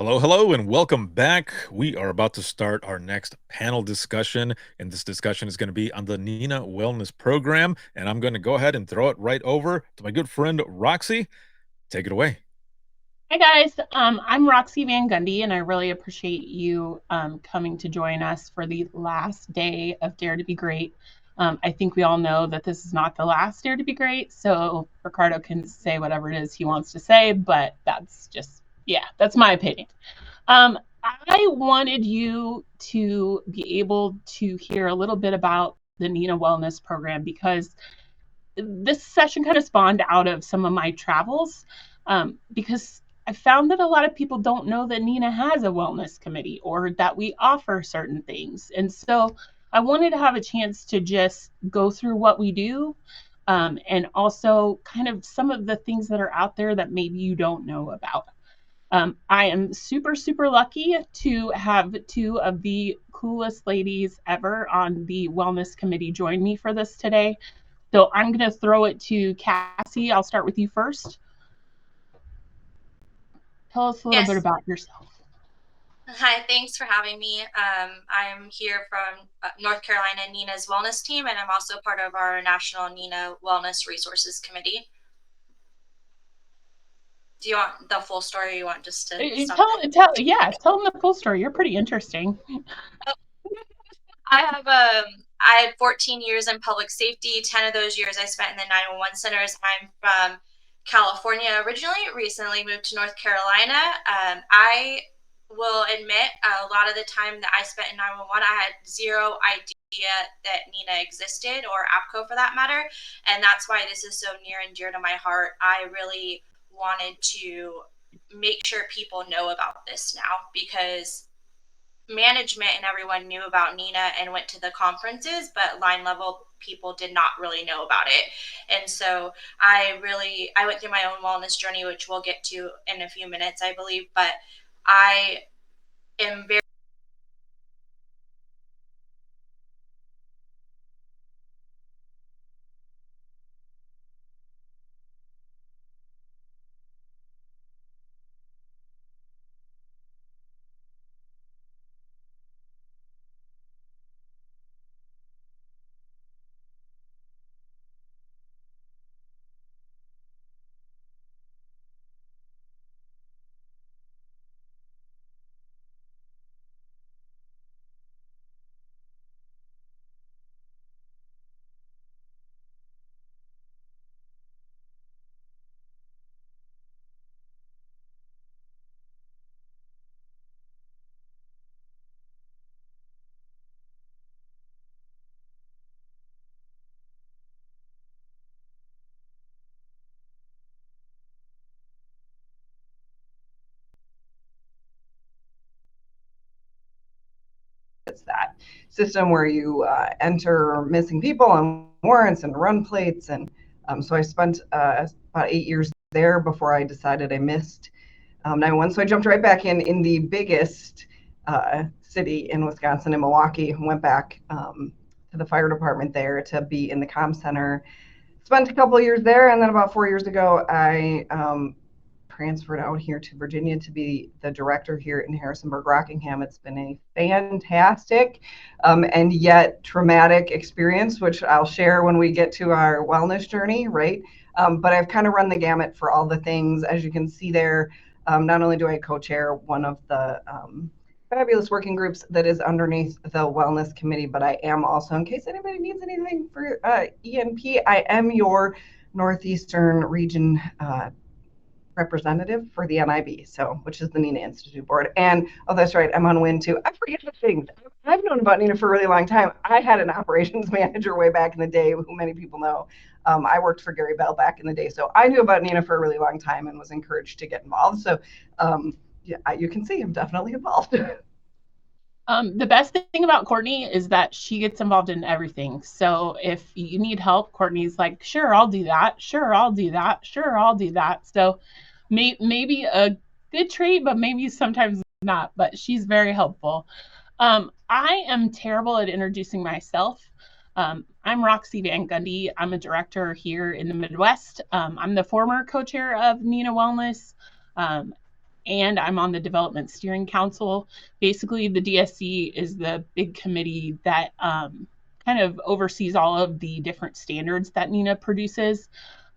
Hello, and welcome back. We are about to start our next panel discussion, and this discussion is going to be on the NENA Wellness Program. And I'm going to go ahead and throw it right over to my good friend Roxy. Take it away. Hi guys, I'm Roxy Van Gundy, and I really appreciate you coming to join us for the last day of Dare to Be Great. I think we all know that this is not the last Dare to Be Great, so Ricardo can say whatever it is he wants to say, but that's just, yeah, that's my opinion. I wanted you to be able to hear a little bit about the NENA Wellness Program because this session kind of spawned out of some of my travels because I found that a lot of people don't know that NENA has a wellness committee or that we offer certain things. And so I wanted to have a chance to just go through what we do and also kind of some of the things that are out there that maybe you don't know about. I am super, super lucky to have two of the coolest ladies ever on the wellness committee join me for this today. So I'm going to throw it to Cassie. I'll start with you first. Tell us a little bit Yes. about yourself. Hi, thanks for having me. I'm here from North Carolina NENA's Wellness team, and I'm also part of our National NENA Wellness Resources Committee. Do you want the full story or you want just to stop there? Tell them the full story. You're pretty interesting. Oh, I had 14 years in public safety. 10 of those years I spent in the 911 centers. I'm from California originally, recently moved to North Carolina. I will admit a lot of the time that I spent in 911, I had zero idea that NENA existed, or APCO for that matter. And that's why this is so near and dear to my heart. I really wanted to make sure people know about this now, because management and everyone knew about NENA and went to the conferences, but line level people did not really know about it. And so I went through my own wellness journey, which we'll get to in a few minutes, I believe. But I am very It's that system where you enter missing people on warrants and run plates. And so I spent about 8 years there before I decided I missed 911. So I jumped right back in the biggest city in Wisconsin, in Milwaukee. Went back to the fire department there to be in the comm center. Spent a couple of years there, and then about 4 years ago, I transferred out here to Virginia to be the director here in Harrisonburg, Rockingham. It's been a fantastic and yet traumatic experience, which I'll share when we get to our wellness journey, right? But I've kind of run the gamut for all the things. As you can see there, not only do I co-chair one of the fabulous working groups that is underneath the Wellness Committee, but I am also, in case anybody needs anything for ENP, I am your Northeastern region representative for the NIB, so which is the NENA Institute Board. And oh, that's right, I'm on WIN too. I forget the things. I've known about NENA for a really long time. I had an operations manager way back in the day, who many people know. I worked for Gary Bell back in the day, so I knew about NENA for a really long time and was encouraged to get involved. So yeah, you can see I'm definitely involved. The best thing about Courtney is that she gets involved in everything. So if you need help, Courtney's like, sure, I'll do that. Sure, I'll do that. Sure, I'll do that. So maybe a good trait, but maybe sometimes not. But she's very helpful. I am terrible at introducing myself. I'm Roxy Van Gundy. I'm a director here in the Midwest. I'm the former co-chair of NENA Wellness. and I'm on the Development Steering Council. Basically, the DSC is the big committee that kind of oversees all of the different standards that NENA produces.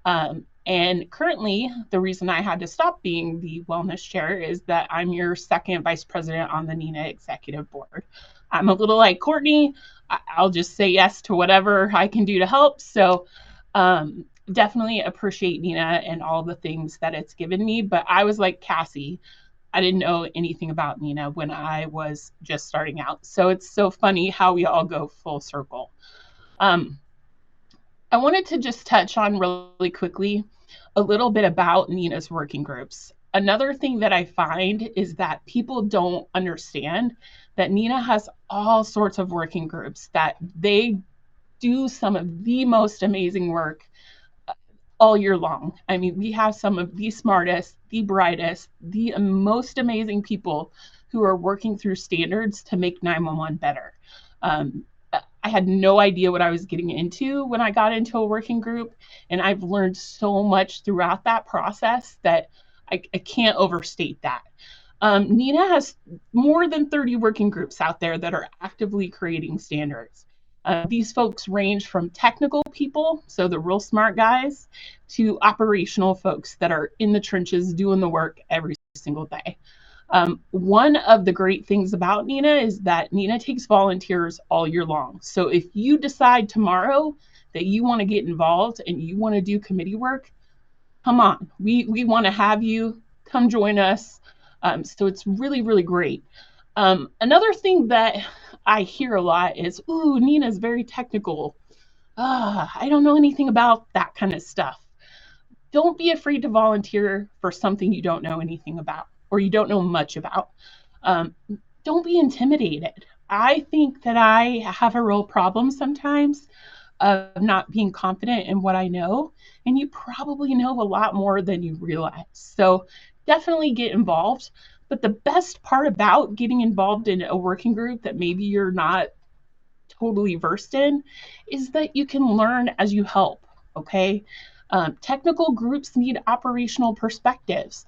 And currently, the reason I had to stop being the wellness chair is that I'm your second vice president on the NENA executive board. I'm a little like Courtney. I'll just say yes to whatever I can do to help. So definitely appreciate NENA and all the things that it's given me. But I was like Cassie. I didn't know anything about NENA when I was just starting out. So it's so funny how we all go full circle. I wanted to just touch on really quickly a little bit about NENA's working groups. Another thing that I find is that people don't understand that NENA has all sorts of working groups, that they do some of the most amazing work all year long. I mean, we have some of the smartest, the brightest, the most amazing people who are working through standards to make 911 better. I had no idea what I was getting into when I got into a working group, and I've learned so much throughout that process that I can't overstate that. NENA has more than 30 working groups out there that are actively creating standards. These folks range from technical people, so the real smart guys, to operational folks that are in the trenches doing the work every single day. One of the great things about NENA is that NENA takes volunteers all year long. So if you decide tomorrow that you want to get involved and you want to do committee work, come on. We want to have you. Come join us. So it's really, really great. Another thing that I hear a lot is, ooh, NENA's very technical. I don't know anything about that kind of stuff. Don't be afraid to volunteer for something you don't know anything about or you don't know much about. Don't be intimidated. I think that I have a real problem sometimes of not being confident in what I know, and you probably know a lot more than you realize. So definitely get involved. But the best part about getting involved in a working group that maybe you're not totally versed in is that you can learn as you help, okay? Technical groups need operational perspectives.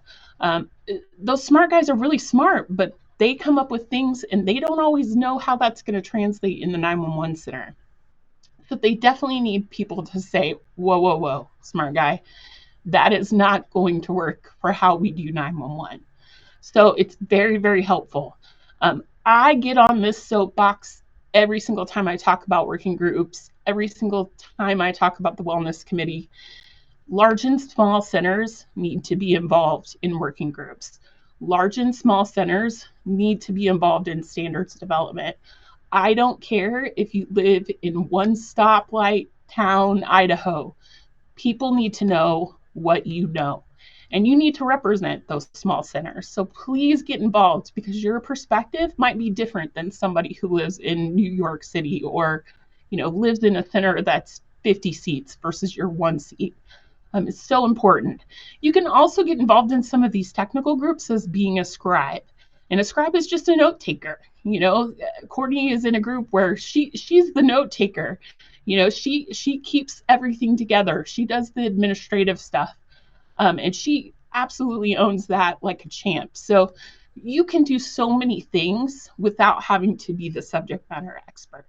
Those smart guys are really smart, but they come up with things and they don't always know how that's going to translate in the 911 center. So they definitely need people to say, whoa, whoa, whoa, smart guy, that is not going to work for how we do 911. So it's very, very helpful. I get on this soapbox every single time I talk about working groups, every single time I talk about the Wellness Committee. Large and small centers need to be involved in working groups. Large and small centers need to be involved in standards development. I don't care if you live in one stoplight town, Idaho. People need to know what you know. And you need to represent those small centers. So please get involved because your perspective might be different than somebody who lives in New York City or, lives in a center that's 50 seats versus your one seat. It's so important. You can also get involved in some of these technical groups as being a scribe. And a scribe is just a note taker. Courtney is in a group where she's the note taker. She keeps everything together. She does the administrative stuff. And she absolutely owns that like a champ. So you can do so many things without having to be the subject matter expert.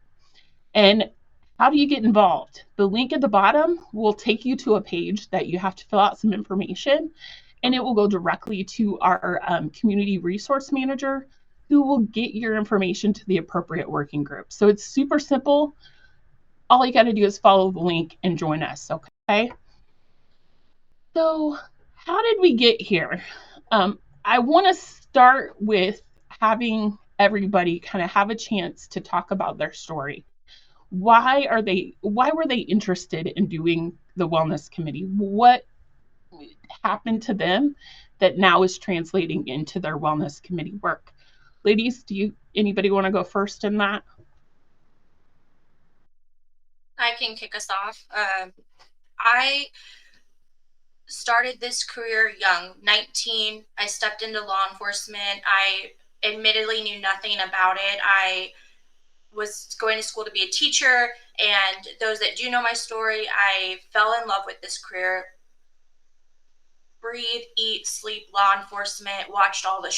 And how do you get involved? The link at the bottom will take you to a page that you have to fill out some information, and it will go directly to our community resource manager, who will get your information to the appropriate working group. So it's super simple. All you got to do is follow the link and join us, okay? So how did we get here? I want to start with having everybody kind of have a chance to talk about their story. Why were they interested in doing the Wellness Committee? What happened to them that now is translating into their Wellness Committee work? Ladies, anybody want to go first in that? I can kick us off. I started this career young, 19. I stepped into law enforcement. I admittedly knew nothing about it. I was going to school to be a teacher, and those that do know my story, I fell in love with this career breathe, eat, sleep, law enforcement, watched all the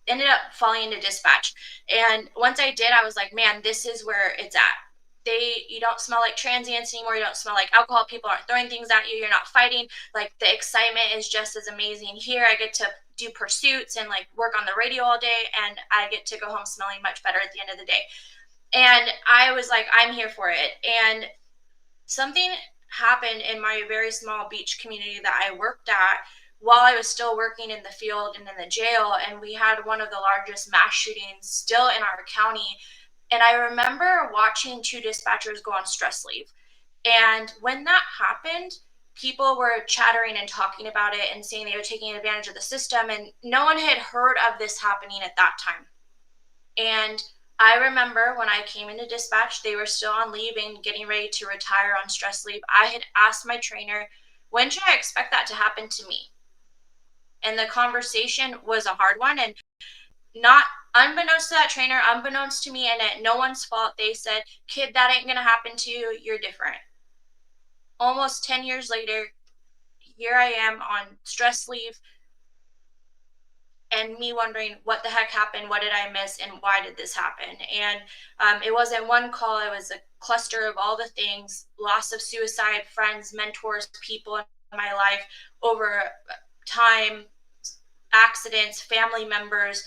ended up falling into dispatch. And once I did, I was like, man, this is where it's at. You don't smell like transients anymore. You don't smell like alcohol. People aren't throwing things at you. You're not fighting. Like, the excitement is just as amazing here. I get to do pursuits and like work on the radio all day, and I get to go home smelling much better at the end of the day. And I was like, I'm here for it. And something happened in my very small beach community that I worked at while I was still working in the field and in the jail. And we had one of the largest mass shootings still in our county. And I remember watching 2 dispatchers go on stress leave. And when that happened, people were chattering and talking about it and saying they were taking advantage of the system. And no one had heard of this happening at that time. And I remember when I came into dispatch, they were still on leave and getting ready to retire on stress leave. I had asked my trainer, when should I expect that to happen to me? And the conversation was a hard one. And not unbeknownst to that trainer, unbeknownst to me, and at no one's fault, they said, kid, that ain't going to happen to you. You're different. Almost 10 years later, here I am on stress leave, and me wondering what the heck happened, what did I miss, and why did this happen? And it wasn't one call, it was a cluster of all the things: loss of suicide, friends, mentors, people in my life over time, accidents, family members,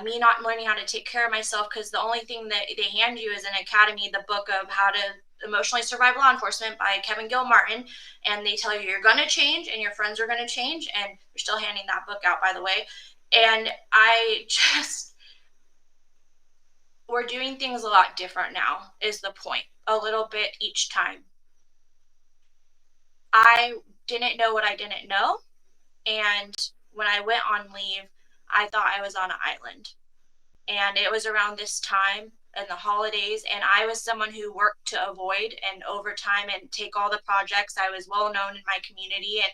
me not learning how to take care of myself, because the only thing that they hand you is an academy, the book of How to Emotionally Survive Law Enforcement by Kevin Gilmartin, and they tell you you're going to change and your friends are going to change, and they're still handing that book out, by the way. And I just, we're doing things a lot different now, is the point, a little bit each time. I didn't know what I didn't know, and when I went on leave, I thought I was on an island. And it was around this time in the holidays, and I was someone who worked to avoid and overtime and take all the projects. I was well known in my community and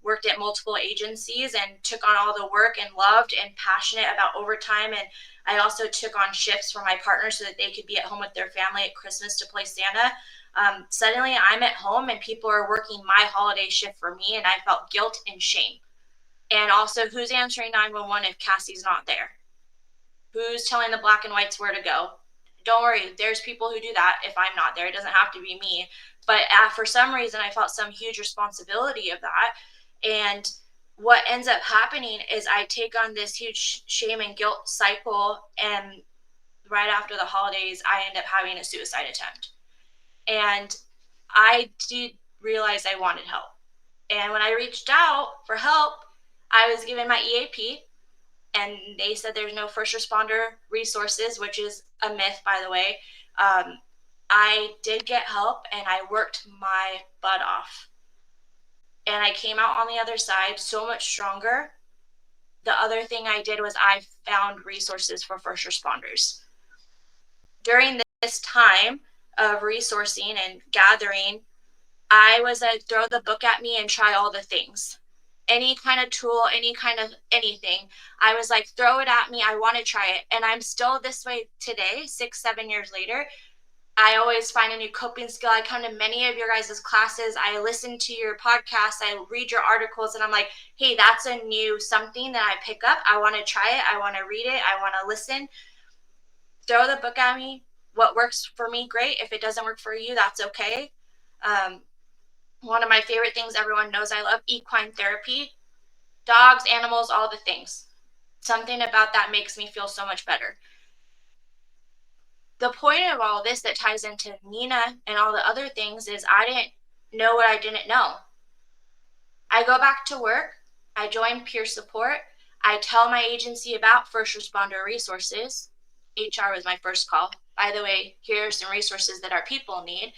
worked at multiple agencies and took on all the work and loved and passionate about overtime. And I also took on shifts for my partners so that they could be at home with their family at Christmas to play Santa. Suddenly I'm at home and people are working my holiday shift for me, and I felt guilt and shame. And also, who's answering 911 if Cassie's not there? Who's telling the black and whites where to go? Don't worry, there's people who do that if I'm not there. It doesn't have to be me. But for some reason, I felt some huge responsibility of that. And what ends up happening is I take on this huge shame and guilt cycle. And right after the holidays, I end up having a suicide attempt. And I did realize I wanted help. And when I reached out for help, I was given my EAP. And they said there's no first responder resources, which is a myth, by the way. I did get help, and I worked my butt off. And I came out on the other side so much stronger. The other thing I did was I found resources for first responders. During this time of resourcing and gathering, I was a throw the book at me and try all the things. Any kind of tool, any kind of anything. I was like, throw it at me. I want to try it. And I'm still this way today, 6-7 years later. I always find a new coping skill. I come to many of your guys' classes. I listen to your podcasts. I read your articles, and I'm like, hey, that's a new something that I pick up. I want to try it. I want to read it. I want to listen. Throw the book at me. What works for me, great. If it doesn't work for you, that's okay. One of my favorite things everyone knows I love, equine therapy. Dogs, animals, all the things. Something about that makes me feel so much better. The point of all this that ties into NENA and all the other things is I didn't know what I didn't know. I go back to work. I join peer support. I tell my agency about first responder resources. HR was my first call. By the way, here are some resources that our people need.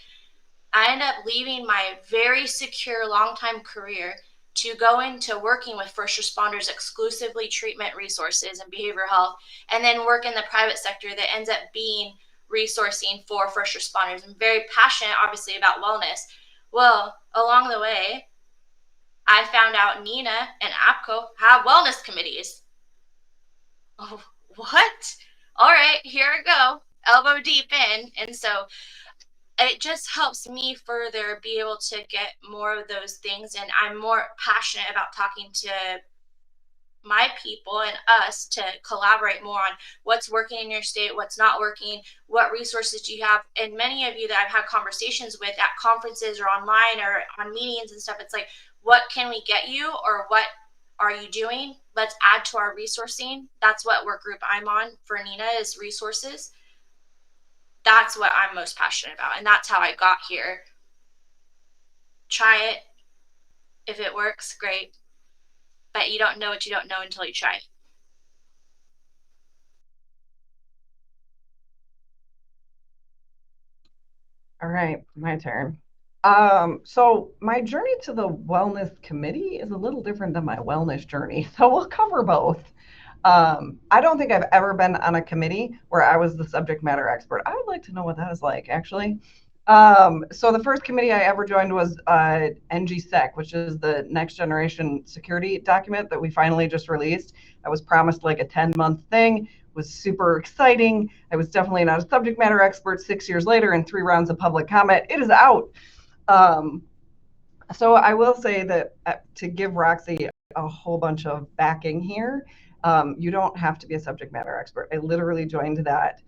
I end up leaving my very secure long-time career to go into working with first responders, exclusively treatment resources and behavioral health, and then work in the private sector that ends up being resourcing for first responders. I'm very passionate, obviously, about wellness. Well, along the way, I found out NENA and APCO have wellness committees. Oh, what? All right, here I go, elbow deep in. And so it just helps me further be able to get more of those things. And I'm more passionate about talking to my people and us to collaborate more on what's working in your state, what's not working, what resources do you have. And many of you that I've had conversations with at conferences or online or on meetings and stuff, it's like, what can we get you, or what are you doing? Let's add to our resourcing. That's what work group I'm on for NENA, is resources. That's what I'm most passionate about, and that's how I got here. Try it. If it works, great. But you don't know what you don't know until you try. All right, my turn. So my journey to the wellness committee is a little different than my wellness journey. So we'll cover both. I don't think I've ever been on a committee where I was the subject matter expert. I would like to know what that is like, actually. So the first committee I ever joined was NGSEC, which is the Next Generation Security document that we finally just released. I was promised like a 10-month thing. It was super exciting. I was definitely not a subject matter expert. 6 years later and 3 rounds of public comment, it is out. So I will say that to give Roxy a whole bunch of backing here, you don't have to be a subject matter expert. I literally joined that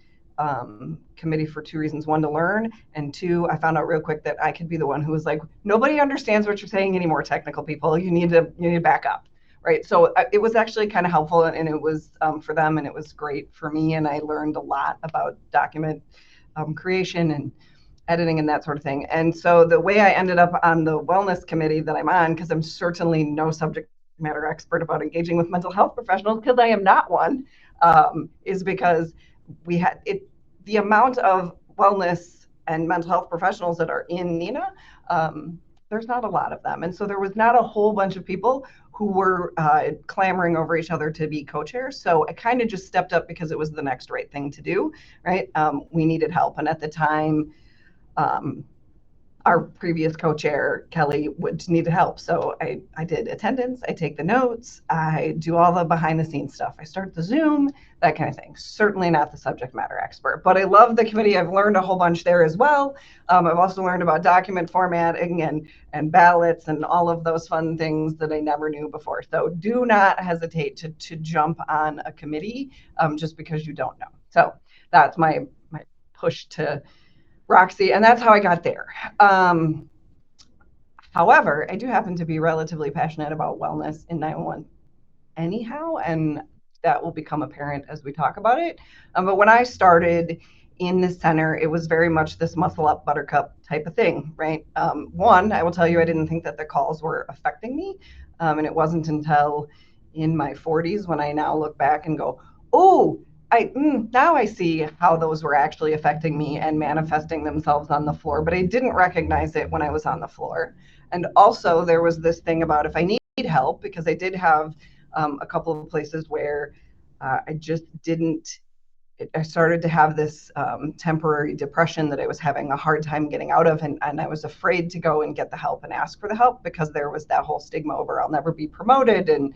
committee for 2 reasons. 1, to learn, and 2, I found out real quick that I could be the one who was like, nobody understands what you're saying anymore, technical people. You need to back up, right? So it was actually kind of helpful, and it was for them, and it was great for me, and I learned a lot about document creation and editing and that sort of thing. And so the way I ended up on the wellness committee that I'm on, because I'm certainly no subject matter expert about engaging with mental health professionals, because I am not one, is because we had it. The amount of wellness and mental health professionals that are in NENA, there's not a lot of them. And so there was not a whole bunch of people who were clamoring over each other to be co-chairs. So I kind of just stepped up because it was the next right thing to do, right? We needed help. And at the time, our previous co-chair, Kelly, needed help. So I did attendance, I take the notes, I do all the behind the scenes stuff. I start the Zoom, that kind of thing. Certainly not the subject matter expert, but I love the committee. I've learned a whole bunch there as well. I've also learned about document formatting and ballots and all of those fun things that I never knew before. So do not hesitate to jump on a committee just because you don't know. So that's my push to Roxy, and that's how I got there. However, I do happen to be relatively passionate about wellness in 911 anyhow, and that will become apparent as we talk about it. But when I started in the center, it was very much this muscle up buttercup type of thing, right? 1, I will tell you, I didn't think that the calls were affecting me. And it wasn't until in my 40s when I now look back and go, oh, now I see how those were actually affecting me and manifesting themselves on the floor, but I didn't recognize it when I was on the floor. And also there was this thing about if I need help, because I did have a couple of places where I just didn't, I started to have this temporary depression that I was having a hard time getting out of. And I was afraid to go and get the help and ask for the help because there was that whole stigma over I'll never be promoted and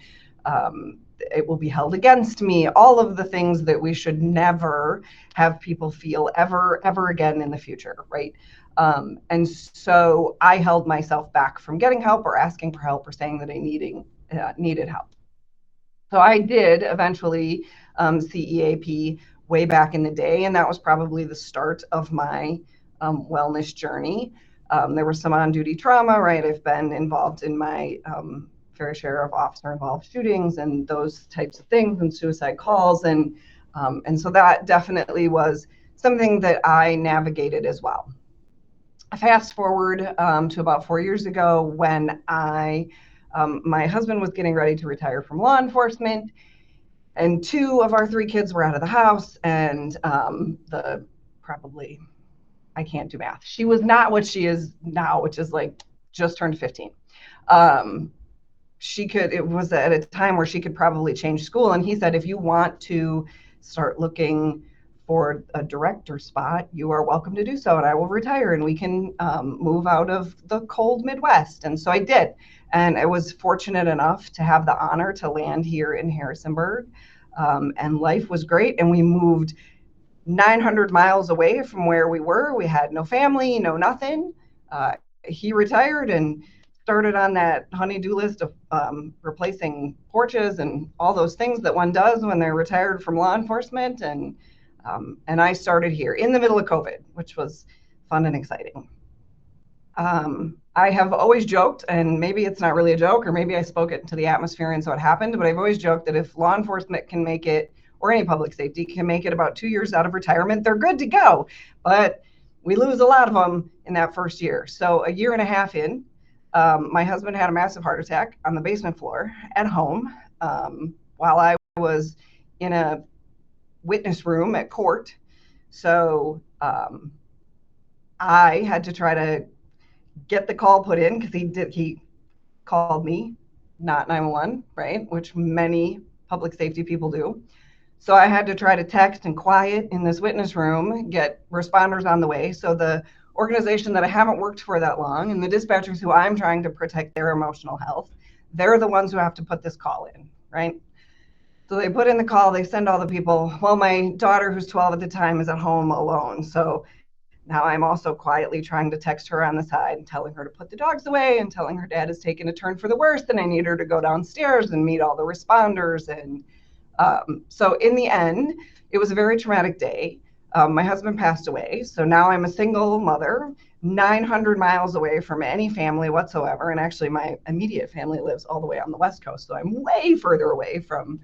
it will be held against me, all of the things that we should never have people feel ever again in the future, right? And so I held myself back from getting help or asking for help or saying that I needed help. So I did eventually CEAP way back in the day, and that was probably the start of my wellness journey. There was some on-duty trauma, right? I've been involved in my fair share of officer-involved shootings and those types of things and suicide calls. And so that definitely was something that I navigated as well. Fast forward to about 4 years ago when my husband was getting ready to retire from law enforcement, and 2 of our 3 kids were out of the house, and I can't do math. She was not what she is now, which is like just turned 15. It was at a time where she could probably change school. And he said, if you want to start looking for a director spot, you are welcome to do so. And I will retire and we can move out of the cold Midwest. And so I did. And I was fortunate enough to have the honor to land here in Harrisonburg. And life was great. And we moved 900 miles away from where we were. We had no family, no nothing. He retired and started on that honey-do list of replacing porches and all those things that one does when they're retired from law enforcement. And I started here in the middle of COVID, which was fun and exciting. I have always joked, and maybe it's not really a joke, or maybe I spoke it into the atmosphere and so it happened, but I've always joked that if law enforcement can make it, or any public safety can make it about 2 years out of retirement, they're good to go. But we lose a lot of them in that first year. So a year and a half in, my husband had a massive heart attack on the basement floor at home while I was in a witness room at court. So I had to try to get the call put in because he called me, not 911, right? Which many public safety people do. So I had to try to text and quiet in this witness room, get responders on the way. So the organization that I haven't worked for that long and the dispatchers who I'm trying to protect their emotional health, they're the ones who have to put this call in, right? So they put in the call, they send all the people. Well, my daughter, who's 12 at the time, is at home alone. So now I'm also quietly trying to text her on the side and telling her to put the dogs away and telling her dad has taken a turn for the worse and I need her to go downstairs and meet all the responders. And so in the end, it was a very traumatic day. My husband passed away. So now I'm a single mother, 900 miles away from any family whatsoever. And actually my immediate family lives all the way on the West Coast. So I'm way further away from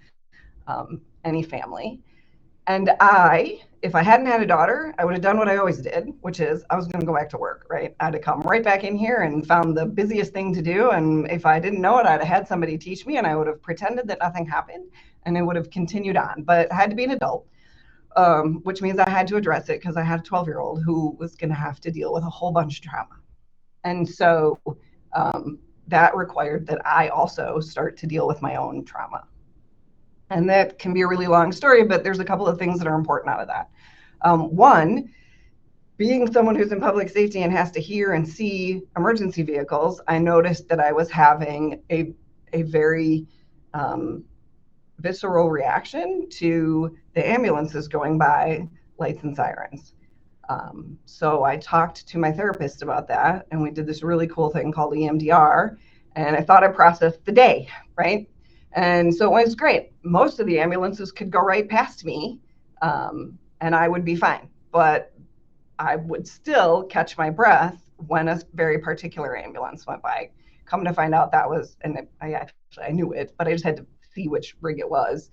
any family. And if I hadn't had a daughter, I would have done what I always did, which is I was going to go back to work, right? I had to come right back in here and found the busiest thing to do. And if I didn't know it, I'd have had somebody teach me and I would have pretended that nothing happened and it would have continued on. But I had to be an adult, which means I had to address it because I had a 12-year-old who was going to have to deal with a whole bunch of trauma. And so that required that I also start to deal with my own trauma. And that can be a really long story, but there's a couple of things that are important out of that. One, being someone who's in public safety and has to hear and see emergency vehicles, I noticed that I was having a very visceral reaction to the ambulances going by, lights and sirens. So I talked to my therapist about that, and we did this really cool thing called EMDR, and I thought I processed the day, right? And so it was great. Most of the ambulances could go right past me and I would be fine. But I would still catch my breath when a very particular ambulance went by. Come to find out that was, and I knew it, but I just had to see which rig it was.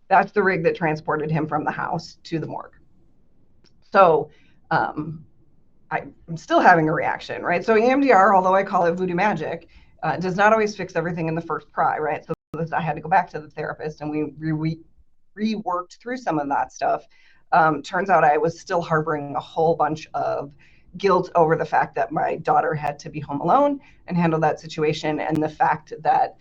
That's the rig that transported him from the house to the morgue. So I'm still having a reaction, right? So EMDR, although I call it voodoo magic, does not always fix everything in the first try, right? So I had to go back to the therapist and we reworked through some of that stuff. Turns out I was still harboring a whole bunch of guilt over the fact that my daughter had to be home alone and handle that situation, and the fact that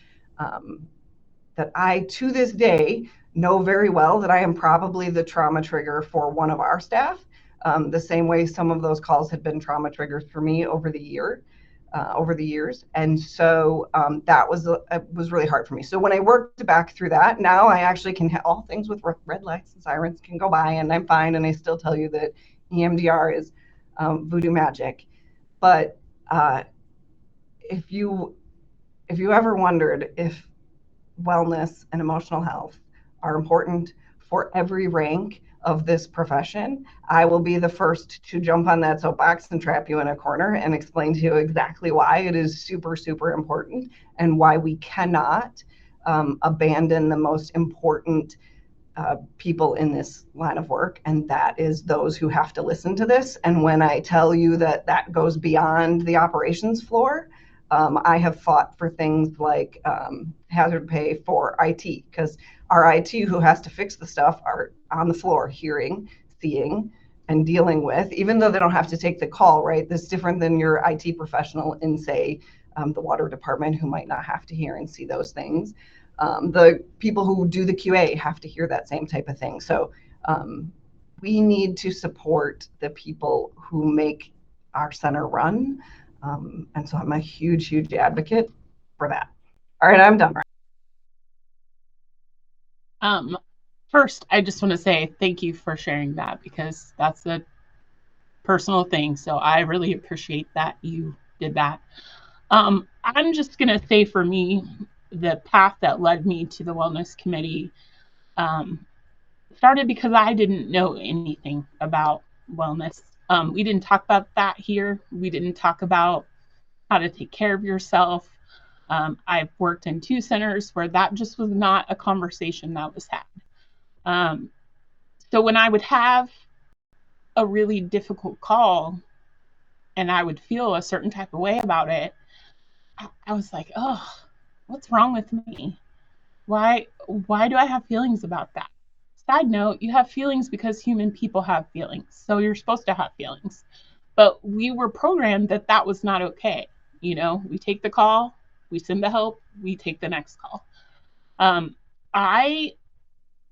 that I, to this day, know very well that I am probably the trauma trigger for one of our staff, the same way some of those calls had been trauma triggers for me over the years. And so that was really hard for me. So when I worked back through that, now I actually can all things with red lights and sirens can go by and I'm fine. And I still tell you that EMDR is voodoo magic. But if you ever wondered if wellness and emotional health are important for every rank of this profession, I will be the first to jump on that soapbox and trap you in a corner and explain to you exactly why it is super, super important and why we cannot abandon the most important people in this line of work, and that is those who have to listen to this. And when I tell you that that goes beyond the operations floor, I have fought for things like hazard pay for IT, because our IT who has to fix the stuff are on the floor hearing, seeing, and dealing with, even though they don't have to take the call, right? This is different than your IT professional in, say, the water department, who might not have to hear and see those things. The people who do the QA have to hear that same type of thing. So we need to support the people who make our center run. And so I'm a huge, huge advocate for that. All right, I'm done. First, I just want to say thank you for sharing that, because that's a personal thing. So I really appreciate that you did that. I'm just going to say, for me, the path that led me to the Wellness Committee started because I didn't know anything about wellness. We didn't talk about that here. We didn't talk about how to take care of yourself. I've worked in 2 centers where that just was not a conversation that was had. So when I would have a really difficult call and I would feel a certain type of way about it, I was like, oh, what's wrong with me? Why do I have feelings about that? Side note, you have feelings because human people have feelings. So you're supposed to have feelings. But we were programmed that that was not okay. We take the call, we send the help, we take the next call. I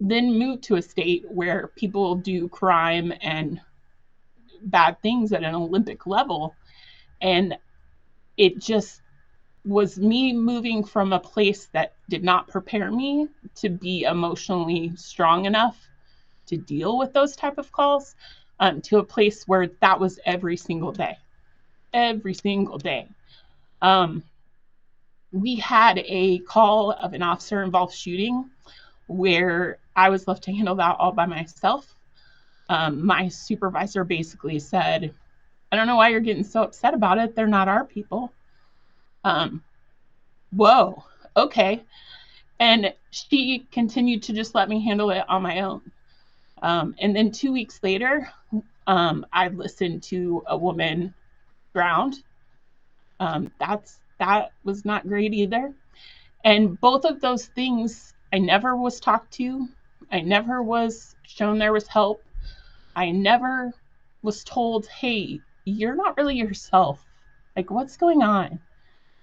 then moved to a state where people do crime and bad things at an Olympic level. And it just was me moving from a place that did not prepare me to be emotionally strong enough to deal with those type of calls, to a place where that was every single day. We had a call of an officer involved shooting where I was left to handle that all by myself. My supervisor basically said, I don't know why you're getting so upset about it. They're not our people. Whoa, okay. And she continued to just let me handle it on my own. And then 2 weeks later, I listened to a woman drowned. That was not great either. And both of those things, I never was talked to. I never was shown there was help. I never was told, hey, you're not really yourself. Like, what's going on?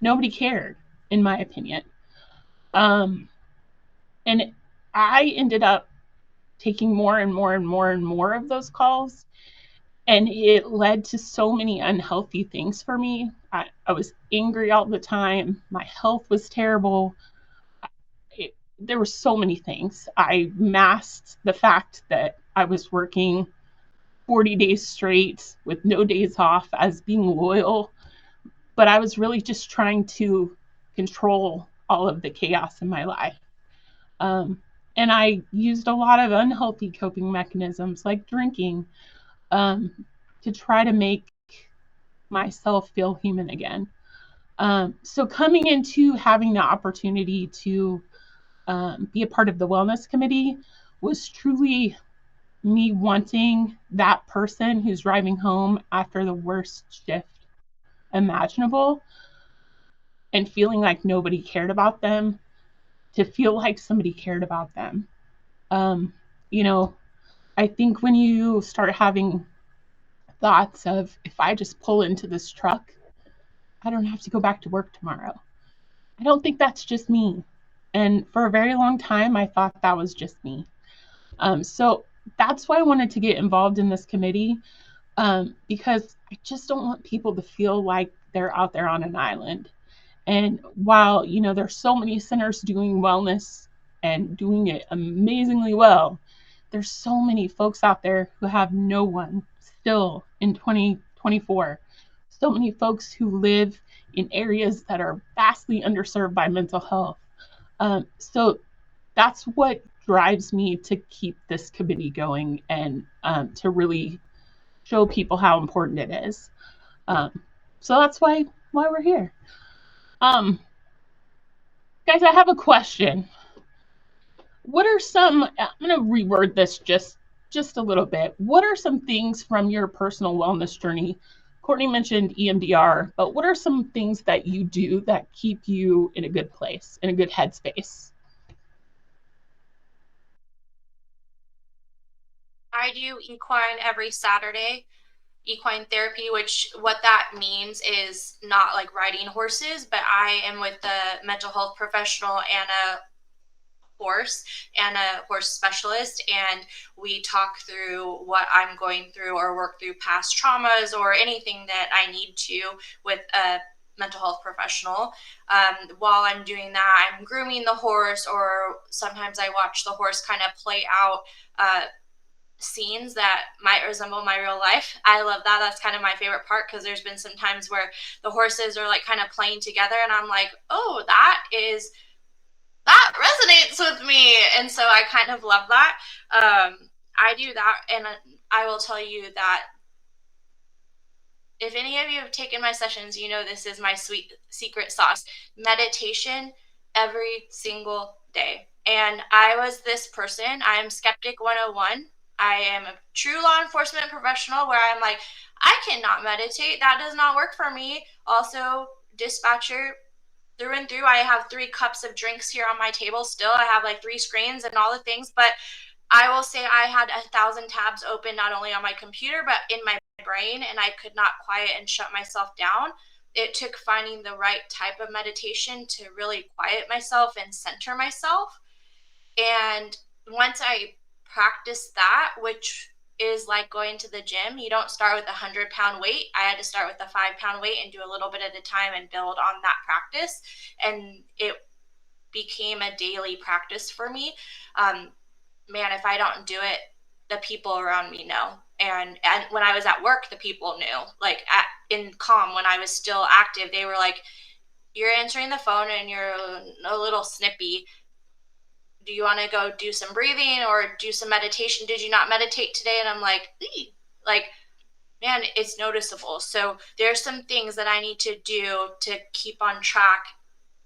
Nobody cared, in my opinion. And I ended up taking more and more and more and more of those calls. And it led to so many unhealthy things for me. I was angry all the time. My health was terrible. There were so many things. I masked the fact that I was working 40 days straight with no days off as being loyal. But I was really just trying to control all of the chaos in my life. And I used a lot of unhealthy coping mechanisms like drinking, to try to make myself feel human again. So coming into having the opportunity to be a part of the Wellness Committee was truly me wanting that person who's driving home after the worst shift imaginable and feeling like nobody cared about them to feel like somebody cared about them. You know, I think when you start having thoughts of, if I just pull into this truck, I don't have to go back to work tomorrow. I don't think that's just me. And for a very long time, I thought that was just me. So that's why I wanted to get involved in this committee, because I just don't want people to feel like they're out there on an island. And while, there's so many centers doing wellness and doing it amazingly well, there's so many folks out there who have no one still in 2024. So many folks who live in areas that are vastly underserved by mental health. So that's what drives me to keep this committee going and to really show people how important it is. So that's why we're here. Guys, I have a question. What are some, I'm going to reword this just a little bit. What are some things from your personal wellness journey? Courtney mentioned EMDR, but what are some things that you do that keep you in a good place, in a good headspace? I do equine every Saturday, equine therapy, which what that means is not like riding horses, but I am with a mental health professional and a horse specialist, and we talk through what I'm going through or work through past traumas or anything that I need to with a mental health professional. While I'm doing that, I'm grooming the horse, or sometimes I watch the horse kind of play out scenes that might resemble my real life. I love that. That's kind of my favorite part, because there's been some times where the horses are like kind of playing together and I'm like, oh, that resonates with me. And so I kind of love that. I do that. And I will tell you that if any of you have taken my sessions, you know this is my sweet secret sauce. Meditation every single day. And I was this person. I am Skeptic 101. I am a true law enforcement professional where I'm like, I cannot meditate. That does not work for me. Also, dispatcher through and through. I have 3 cups of drinks here on my table still. I have like 3 screens and all the things. But I will say I had 1,000 tabs open, not only on my computer, but in my brain, and I could not quiet and shut myself down. It took finding the right type of meditation to really quiet myself and center myself. And once I practiced that, which is like going to the gym, you don't start with a 100-pound weight. I had to start with a 5-pound weight and do a little bit at a time and build on that practice. And it became a daily practice for me. Man, if I don't do it, the people around me know. And when I was at work, the people knew. Like in comm, when I was still active, they were like, you're answering the phone and you're a little snippy. Do you want to go do some breathing or do some meditation? Did you not meditate today? And I'm like, man, it's noticeable. So there's some things that I need to do to keep on track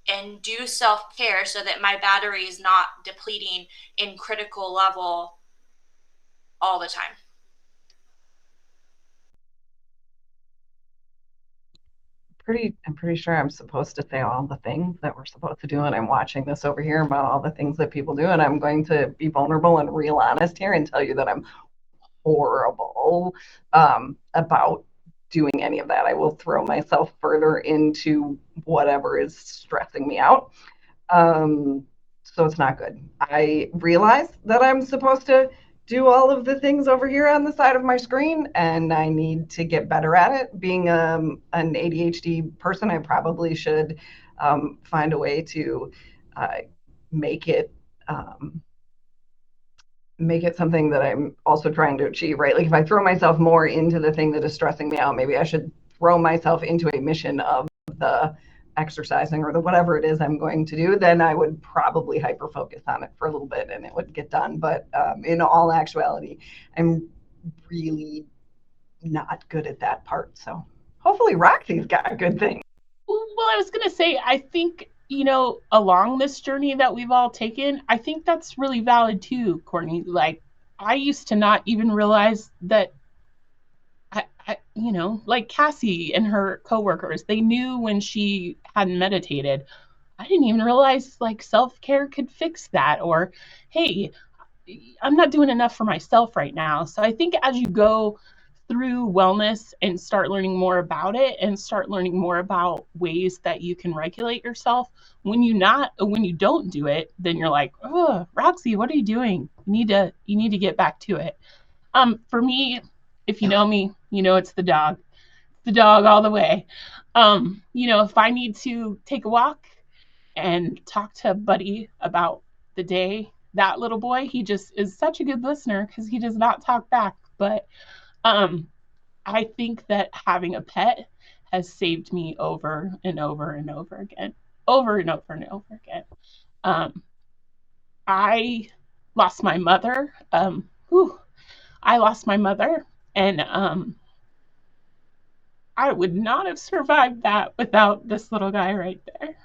and do self-care so that my battery is not depleting in critical level all the time. I'm pretty sure I'm supposed to say all the things that we're supposed to do, and I'm watching this over here about all the things that people do, and I'm going to be vulnerable and real honest here and tell you that I'm horrible about doing any of that. I will throw myself further into whatever is stressing me out. So it's not good. I realize that I'm supposed to do all of the things over here on the side of my screen, and I need to get better at it. Being an ADHD person, I probably should find a way to make it something that I'm also trying to achieve, right? Like if I throw myself more into the thing that is stressing me out, maybe I should throw myself into a mission of the exercising or the whatever it is I'm going to do. Then I would probably hyper focus on it for a little bit and it would get done. But in all actuality, I'm really not good at that part. So hopefully Roxy's got a good thing. Well, I was going to say, I think, along this journey that we've all taken, I think that's really valid too, Courtney. Like, I used to not even realize that, like Cassie and her coworkers, they knew when she hadn't meditated. I didn't even realize like self-care could fix that, or, hey, I'm not doing enough for myself right now. So I think as you go through wellness and start learning more about it and start learning more about ways that you can regulate yourself, when you don't do it, then you're like, oh, Roxy, what are you doing? You need to get back to it. For me, if you know me, it's the dog all the way. If I need to take a walk and talk to a buddy about the day, that little boy, he just is such a good listener because he does not talk back. But I think that having a pet has saved me over and over and over again. I lost my mother. I lost my mother, and I would not have survived that without this little guy right there.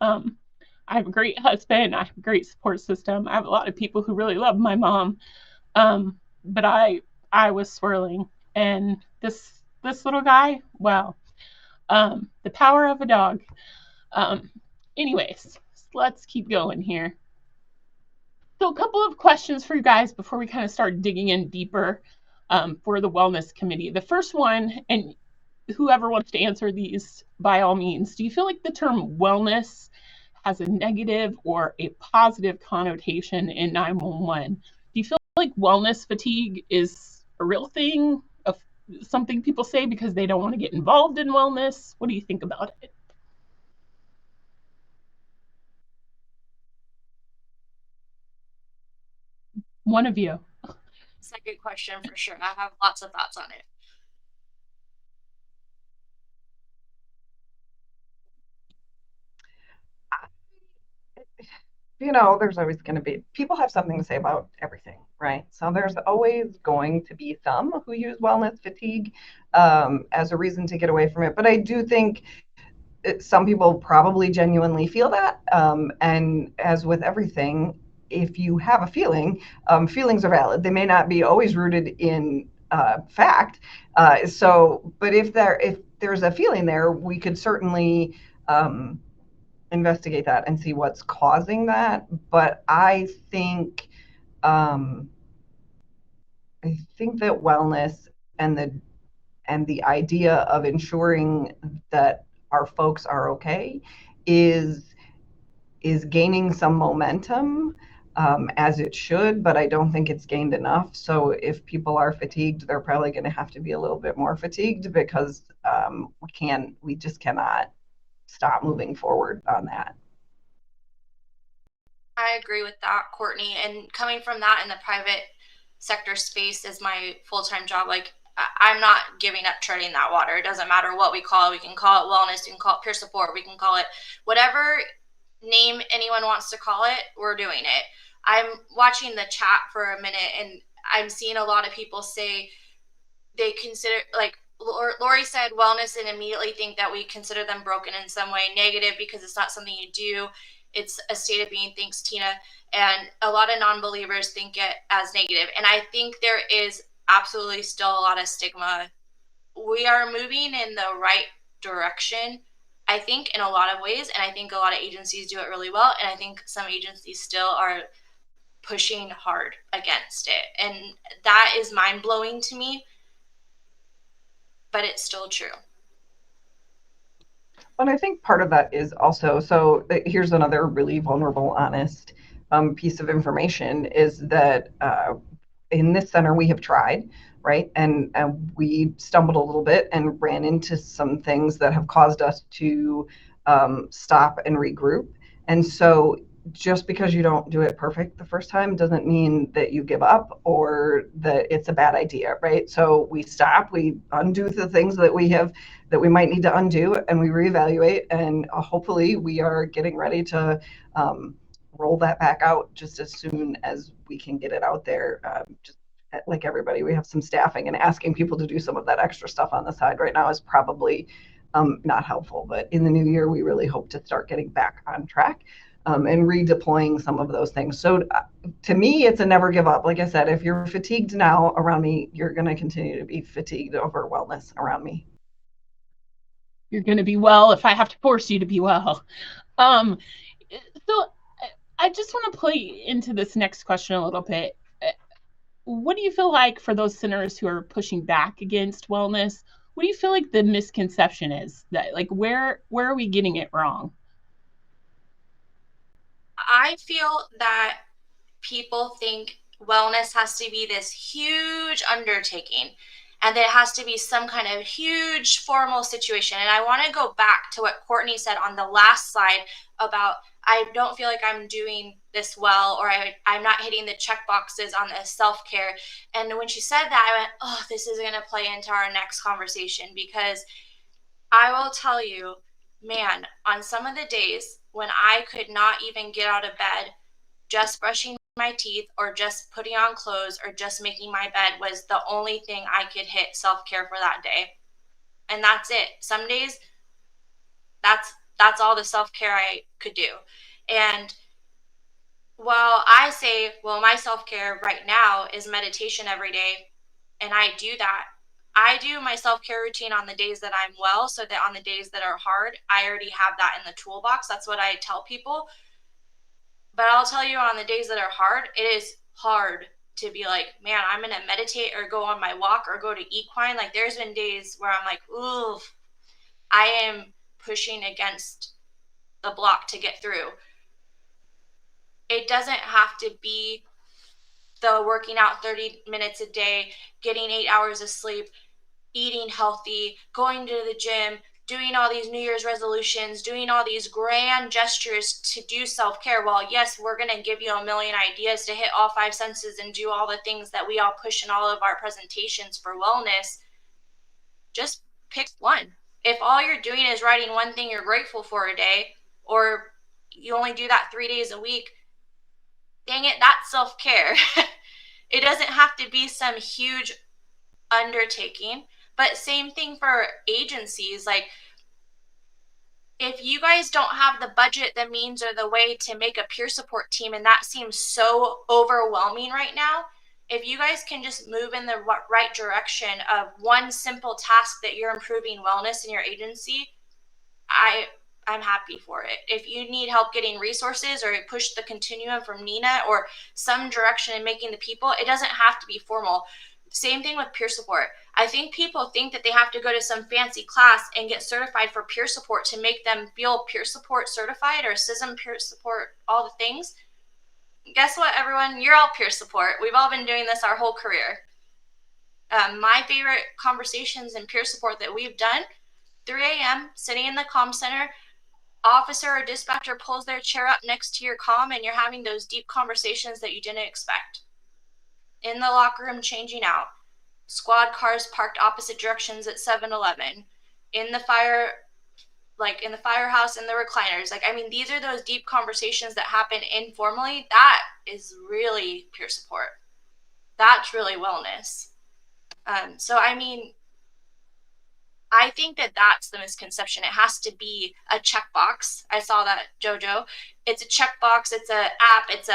I have a great husband. I have a great support system. I have a lot of people who really love my mom. But I was swirling, and this little guy, wow. The power of a dog. Anyways, let's keep going here. So a couple of questions for you guys before we kind of start digging in deeper for the Wellness Committee. The first one, and whoever wants to answer these, by all means, do you feel like the term wellness has a negative or a positive connotation in 911? Do you feel like wellness fatigue is a real thing, something people say because they don't want to get involved in wellness? What do you think about it? One of you. It's a good question for sure. I have lots of thoughts on it. There's always going to be people have something to say about everything, right? So there's always going to be some who use wellness fatigue as a reason to get away from it. But I do think some people probably genuinely feel that. And as with everything, if you have a feeling, feelings are valid. They may not be always rooted in fact. But if there's a feeling there, we could certainly investigate that and see what's causing that. But um, I think that wellness and the idea of ensuring that our folks are okay is gaining some momentum, as it should, but I don't think it's gained enough. So if people are fatigued, they're probably going to have to be a little bit more fatigued because we just cannot stop moving forward on that. I agree with that, Courtney. And coming from that in the private sector space is my full-time job. Like, I'm not giving up treading that water. It doesn't matter what we call it. We can call it wellness. We can call it peer support. We can call it whatever name anyone wants to call it. We're doing it. I'm watching the chat for a minute, and I'm seeing a lot of people say they consider, like Lori said, wellness, and immediately think that we consider them broken in some way, negative, because it's not something you do. It's a state of being. Thanks, Tina. And a lot of non-believers think it as negative. And I think there is absolutely still a lot of stigma. We are moving in the right direction, I think, in a lot of ways. And I think a lot of agencies do it really well. And I think some agencies still are pushing hard against it. And that is mind-blowing to me, but it's still true. And I think part of that is also, so here's another really vulnerable, honest piece of information is that in this center we have tried, right? And we stumbled a little bit and ran into some things that have caused us to stop and regroup. And so just because you don't do it perfect the first time doesn't mean that you give up or that it's a bad idea, right? So we stop, we undo the things that we might need to undo, and we reevaluate, and hopefully we are getting ready to roll that back out just as soon as we can get it out there. Just like everybody, we have some staffing, and asking people to do some of that extra stuff on the side right now is probably not helpful. But in the new year, we really hope to start getting back on track and redeploying some of those things. So to me, it's a never give up. Like I said, if you're fatigued now around me, you're going to continue to be fatigued over wellness around me. You're going to be well if I have to force you to be well. So I just want to play into this next question a little bit. What do you feel like for those centers who are pushing back against wellness? What do you feel like the misconception is? That, like, where are we getting it wrong? I feel that people think wellness has to be this huge undertaking and that it has to be some kind of huge formal situation. And I want to go back to what Courtney said on the last slide about I don't feel like I'm doing this well, or I'm not hitting the check boxes on the self-care. And when she said that, I went, oh, this is going to play into our next conversation, because I will tell you, man, on some of the days when I could not even get out of bed, just brushing my teeth or just putting on clothes or just making my bed was the only thing I could hit self-care for that day. And that's it. Some days that's all the self-care I could do. And while I say, well, my self-care right now is meditation every day, and I do that, I do my self-care routine on the days that I'm well, so that on the days that are hard, I already have that in the toolbox. That's what I tell people. But I'll tell you, on the days that are hard, it is hard to be like, man, I'm going to meditate or go on my walk or go to equine. Like, there's been days where I'm like, ooh, I am pushing against the block to get through. It doesn't have to be the working out 30 minutes a day, getting 8 hours of sleep, eating healthy, going to the gym, doing all these New Year's resolutions, doing all these grand gestures to do self-care. Well, yes, we're going to give you a million ideas to hit all 5 senses and do all the things that we all push in all of our presentations for wellness. Just pick one. If all you're doing is writing one thing you're grateful for a day, or you only do that 3 days a week, dang it, that's self-care. It doesn't have to be some huge undertaking. But same thing for agencies. Like, if you guys don't have the budget, the means, or the way to make a peer support team, and that seems so overwhelming right now, if you guys can just move in the right direction of one simple task that you're improving wellness in your agency, I'm happy for it. If you need help getting resources, or push the continuum from NENA, or some direction in making the people, it doesn't have to be formal. Same thing with peer support. I think people think that they have to go to some fancy class and get certified for peer support to make them feel peer support certified, or CISM peer support, all the things. Guess what, everyone? You're all peer support. We've all been doing this our whole career. My favorite conversations in peer support that we've done, 3 a.m., sitting in the comm center, officer or dispatcher pulls their chair up next to your comm, and you're having those deep conversations that you didn't expect. In the locker room, changing out. Squad cars parked opposite directions at 7-Eleven. In the firehouse, in the recliners. Like, I mean, these are those deep conversations that happen informally. That is really peer support. That's really wellness. So, I mean, I think that that's the misconception. It has to be a checkbox. I saw that, JoJo. It's a checkbox. It's an app. It's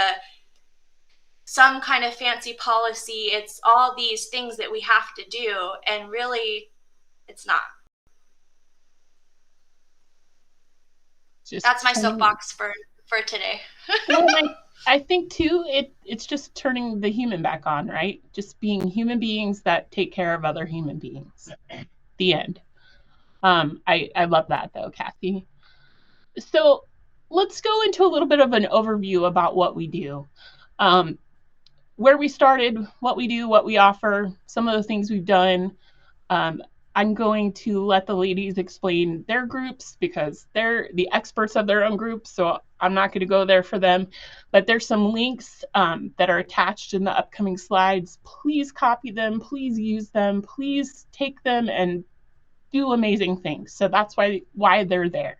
some kind of fancy policy. It's all these things that we have to do, and really, it's not. That's my soapbox for today. Well, I think too, it's just turning the human back on, right? Just being human beings that take care of other human beings. The end. I love that though, Kathy. So let's go into a little bit of an overview about what we do. Where we started, what we do, what we offer, some of the things we've done. I'm going to let the ladies explain their groups because they're the experts of their own groups, so I'm not going to go there for them. But there's some links that are attached in the upcoming slides. Please copy them. Please use them. Please take them and do amazing things. So that's why they're there.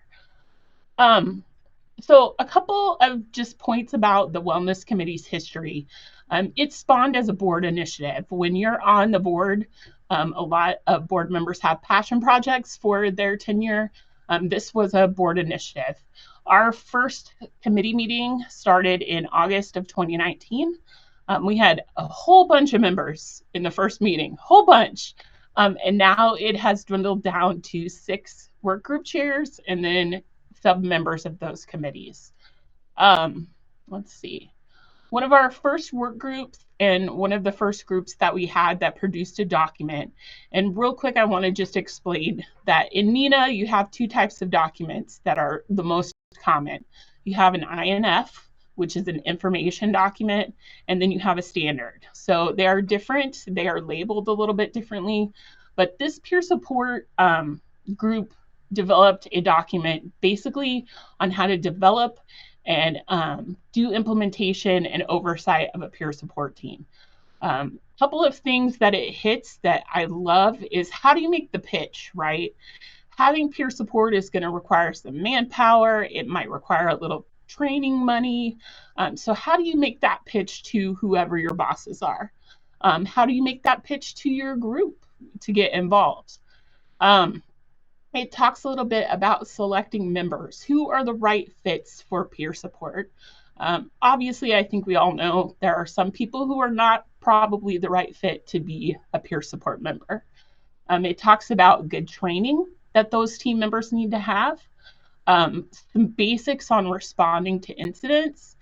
So a couple of just points about the Wellness Committee's history. It spawned as a board initiative. When you're on the board, a lot of board members have passion projects for their tenure. This was a board initiative. Our first committee meeting started in August of 2019. We had a whole bunch of members in the first meeting, whole bunch. And now it has dwindled down to 6 work group chairs and then sub-members of those committees. Let's see. One of our first work groups and one of the first groups that we had that produced a document. And real quick, I want to just explain that in NENA, you have 2 types of documents that are the most common. You have an INF, which is an information document, and then you have a standard. So they are different. They are labeled a little bit differently. But this peer support group developed a document basically on how to develop and do implementation and oversight of a peer support team. Couple of things that it hits that I love is how do you make the pitch, right? Having peer support is going to require some manpower. It might require a little training money. So how do you make that pitch to whoever your bosses are? How do you make that pitch to your group to get involved? It talks a little bit about selecting members. Who are the right fits for peer support? Obviously, I think we all know there are some people who are not probably the right fit to be a peer support member. It talks about good training that those team members need to have, some basics on responding to incidents,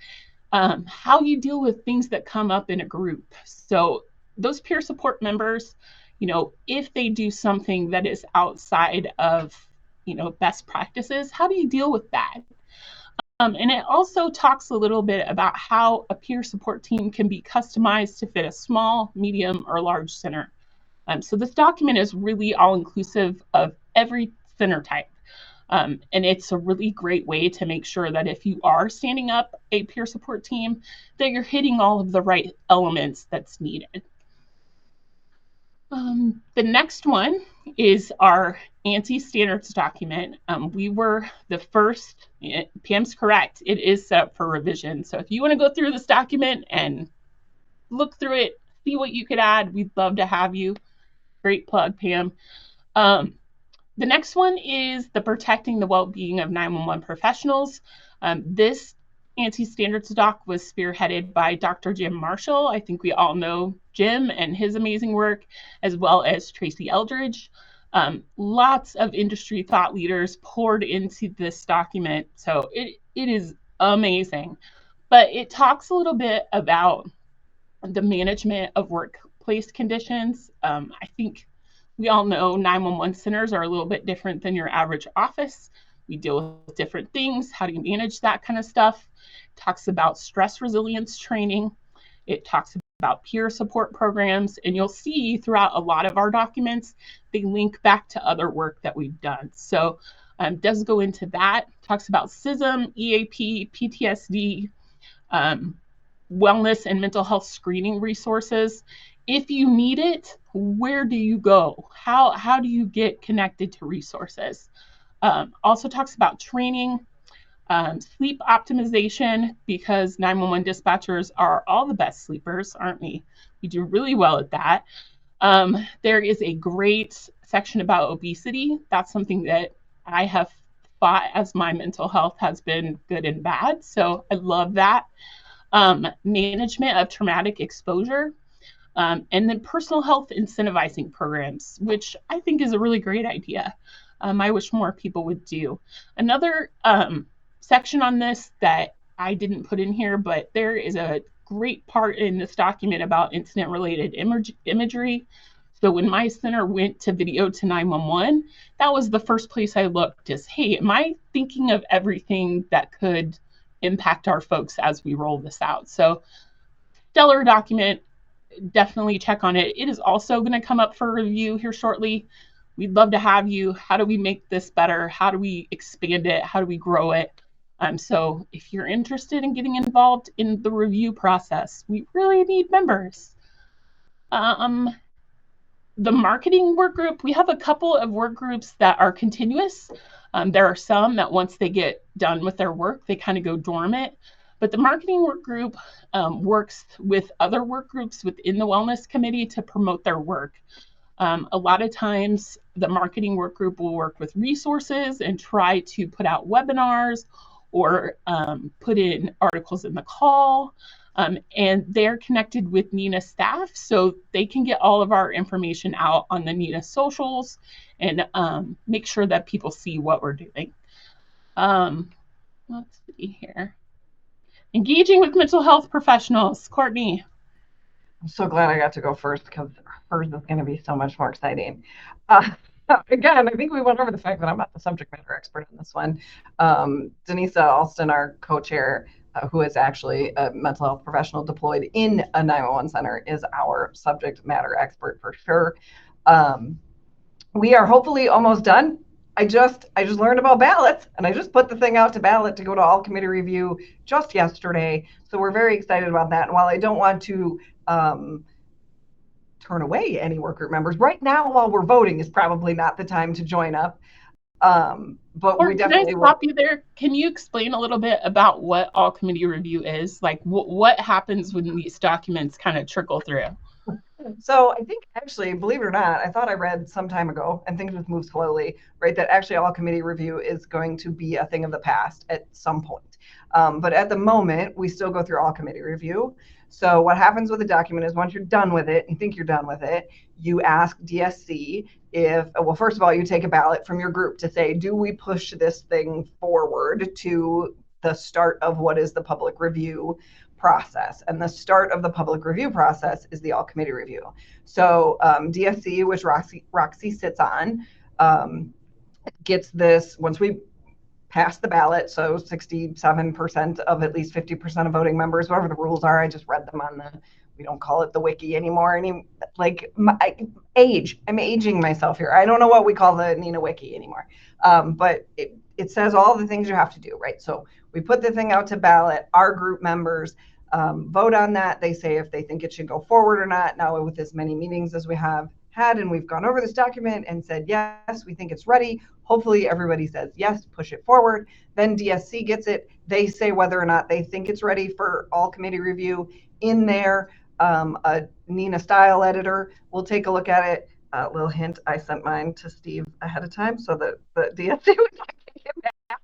how you deal with things that come up in a group. So those peer support members, if they do something that is outside of, best practices, how do you deal with that? And it also talks a little bit about how a peer support team can be customized to fit a small, medium, or large center. So this document is really all-inclusive of every center type. And it's a really great way to make sure that if you are standing up a peer support team, that you're hitting all of the right elements that's needed. The next one is our ANSI standards document. We were the first, Pam's correct, it is set up for revision. So if you want to go through this document and look through it, see what you could add, we'd love to have you. Great plug, Pam. The next one is the Protecting the Well-Being of 911 Professionals. This ANSI standards doc was spearheaded by Dr. Jim Marshall. I think we all know Jim and his amazing work, as well as Tracy Eldridge. Lots of industry thought leaders poured into this document, so it is amazing. But it talks a little bit about the management of workplace conditions. I think we all know 911 centers are a little bit different than your average office. We deal with different things. How do you manage that kind of stuff? It talks about stress resilience training. It talks about peer support programs. And you'll see throughout a lot of our documents, they link back to other work that we've done. So it does go into that. It talks about CISM, EAP, PTSD, wellness and mental health screening resources. If you need it, where do you go? How do you get connected to resources? Also talks about training, sleep optimization, because 911 dispatchers are all the best sleepers, aren't we? We do really well at that. There is a great section about obesity. That's something that I have fought as my mental health has been good and bad. So I love that. Management of traumatic exposure. And then personal health incentivizing programs, which I think is a really great idea. I wish more people would do. Another section on this that I didn't put in here, but there is a great part in this document about incident-related imagery. So when my center went to video to 911, that was the first place I looked is, hey, am I thinking of everything that could impact our folks as we roll this out? So stellar document. Definitely check on it. It is also going to come up for review here shortly. We'd love to have you. How do we make this better? How do we expand it? How do we grow it? So if you're interested in getting involved in the review process, we really need members. The marketing work group, we have a couple of work groups that are continuous. There are some that once they get done with their work, they kind of go dormant. But the marketing work group works with other work groups within the Wellness Committee to promote their work. A lot of times, the marketing work group will work with resources and try to put out webinars or put in articles in the call. And they're connected with NENA staff, so they can get all of our information out on the NENA socials and make sure that people see what we're doing. Let's see here. Engaging with mental health professionals. Courtney. I'm so glad I got to go first because hers is going to be so much more exciting. Again, I think we went over the fact that I'm not the subject matter expert in this one. Denisa Alston, our co-chair, who is actually a mental health professional deployed in a 911 center, is our subject matter expert for sure. We are hopefully almost done. I just learned about ballots, and I just put the thing out to ballot to go to all committee review just yesterday. So we're very excited about that. And while I don't want to turn away any work group members, right now while we're voting is probably not the time to join up. But we definitely can I stop you there? Can you explain a little bit about what all committee review is? Like what happens when these documents kind of trickle through? So I think actually, believe it or not, I thought I read some time ago, and things just move slowly, right, that actually all committee review is going to be a thing of the past at some point. But at the moment, we still go through all committee review. So what happens with a document is once you're done with it and think you're done with it, you ask DSC if, well, first of all, you take a ballot from your group to say, do we push this thing forward to the start of what is the public review process? And the start of the public review process is the all committee review. So DSC, which Roxy sits on, gets this, once we pass the ballot, so 67% of at least 50% of voting members, whatever the rules are, I just read them on the we don't call it the wiki anymore. I'm aging myself here. I don't know what we call the NENA wiki anymore. But it says all the things you have to do, right? So we put the thing out to ballot. Our group members vote on that. They say if they think it should go forward or not. Now, with as many meetings as we have had, and we've gone over this document and said, yes, we think it's ready. Hopefully everybody says yes, push it forward. Then DSC gets it. They say whether or not they think it's ready for all committee review. In there, a NENA style editor will take a look at it. Little hint, I sent mine to Steve ahead of time so that the DSC would get it back.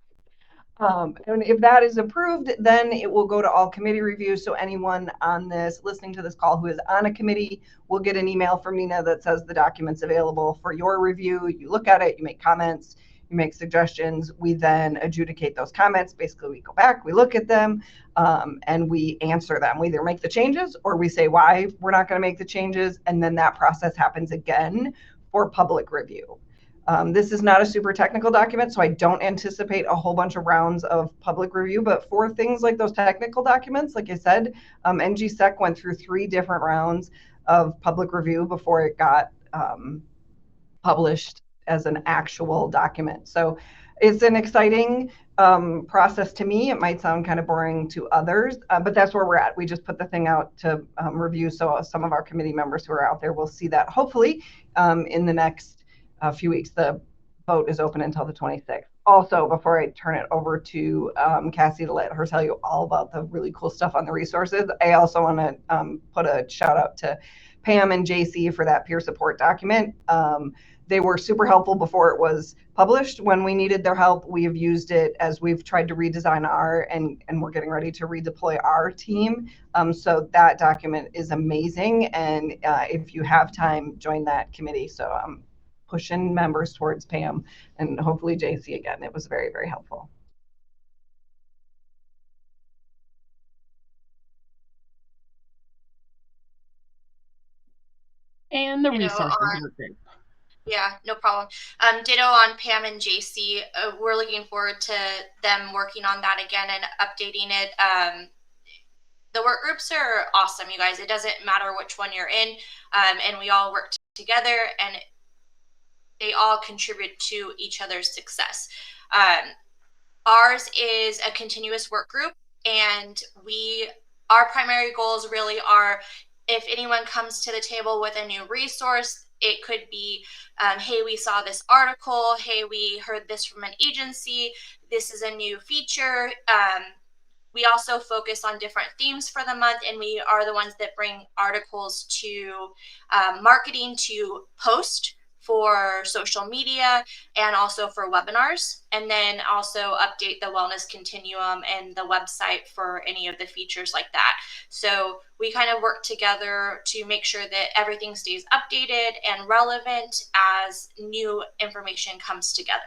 And if that is approved, then it will go to all committee review. So anyone on this, listening to this call who is on a committee will get an email from NENA that says the document's available for your review. You look at it, you make comments, you make suggestions. We then adjudicate those comments. Basically, we go back, we look at them, and we answer them. We either make the changes or we say why we're not going to make the changes. And then that process happens again for public review. This is not a super technical document, so I don't anticipate a whole bunch of rounds of public review. But for things like those technical documents, like I said, NGSEC went through 3 different rounds of public review before it got published as an actual document. So it's an exciting process to me. It might sound kind of boring to others, but that's where we're at. We just put the thing out to review, so some of our committee members who are out there will see that hopefully in the next few weeks. The vote is open until the 26th. Also, before I turn it over to Cassie to let her tell you all about the really cool stuff on the resources, I also want to put a shout out to Pam and JC for that peer support document. They were super helpful before it was published. When we needed their help, we have used it as we've tried to redesign and we're getting ready to redeploy our team. So that document is amazing. And if you have time, join that committee. So pushing members towards Pam and hopefully JC again. It was very, very helpful. And the resources group. Yeah, no problem. Ditto on Pam and JC. We're looking forward to them working on that again and updating it. The work groups are awesome, you guys. It doesn't matter which one you're in, and we all work together, and they all contribute to each other's success. Ours is a continuous work group, and our primary goals really are, if anyone comes to the table with a new resource, it could be, hey, we saw this article, hey, we heard this from an agency, this is a new feature. We also focus on different themes for the month, and we are the ones that bring articles to marketing to post for social media and also for webinars, and then also update the wellness continuum and the website for any of the features like that. So we kind of work together to make sure that everything stays updated and relevant as new information comes together.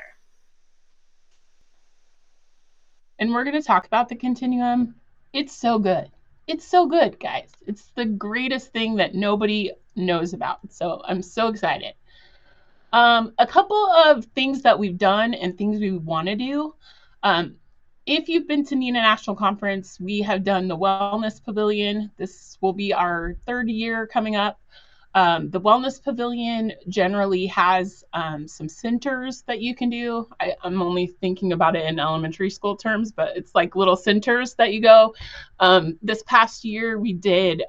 And we're going to talk about the continuum. It's so good. It's so good, guys. It's the greatest thing that nobody knows about. So I'm so excited. A couple of things that we've done and things we want to do. If you've been to NENA National Conference, we have done the Wellness Pavilion. This will be our 3rd year coming up. The Wellness Pavilion generally has some centers that you can do. I'm only thinking about it in elementary school terms, but it's like little centers that you go. This past year, we did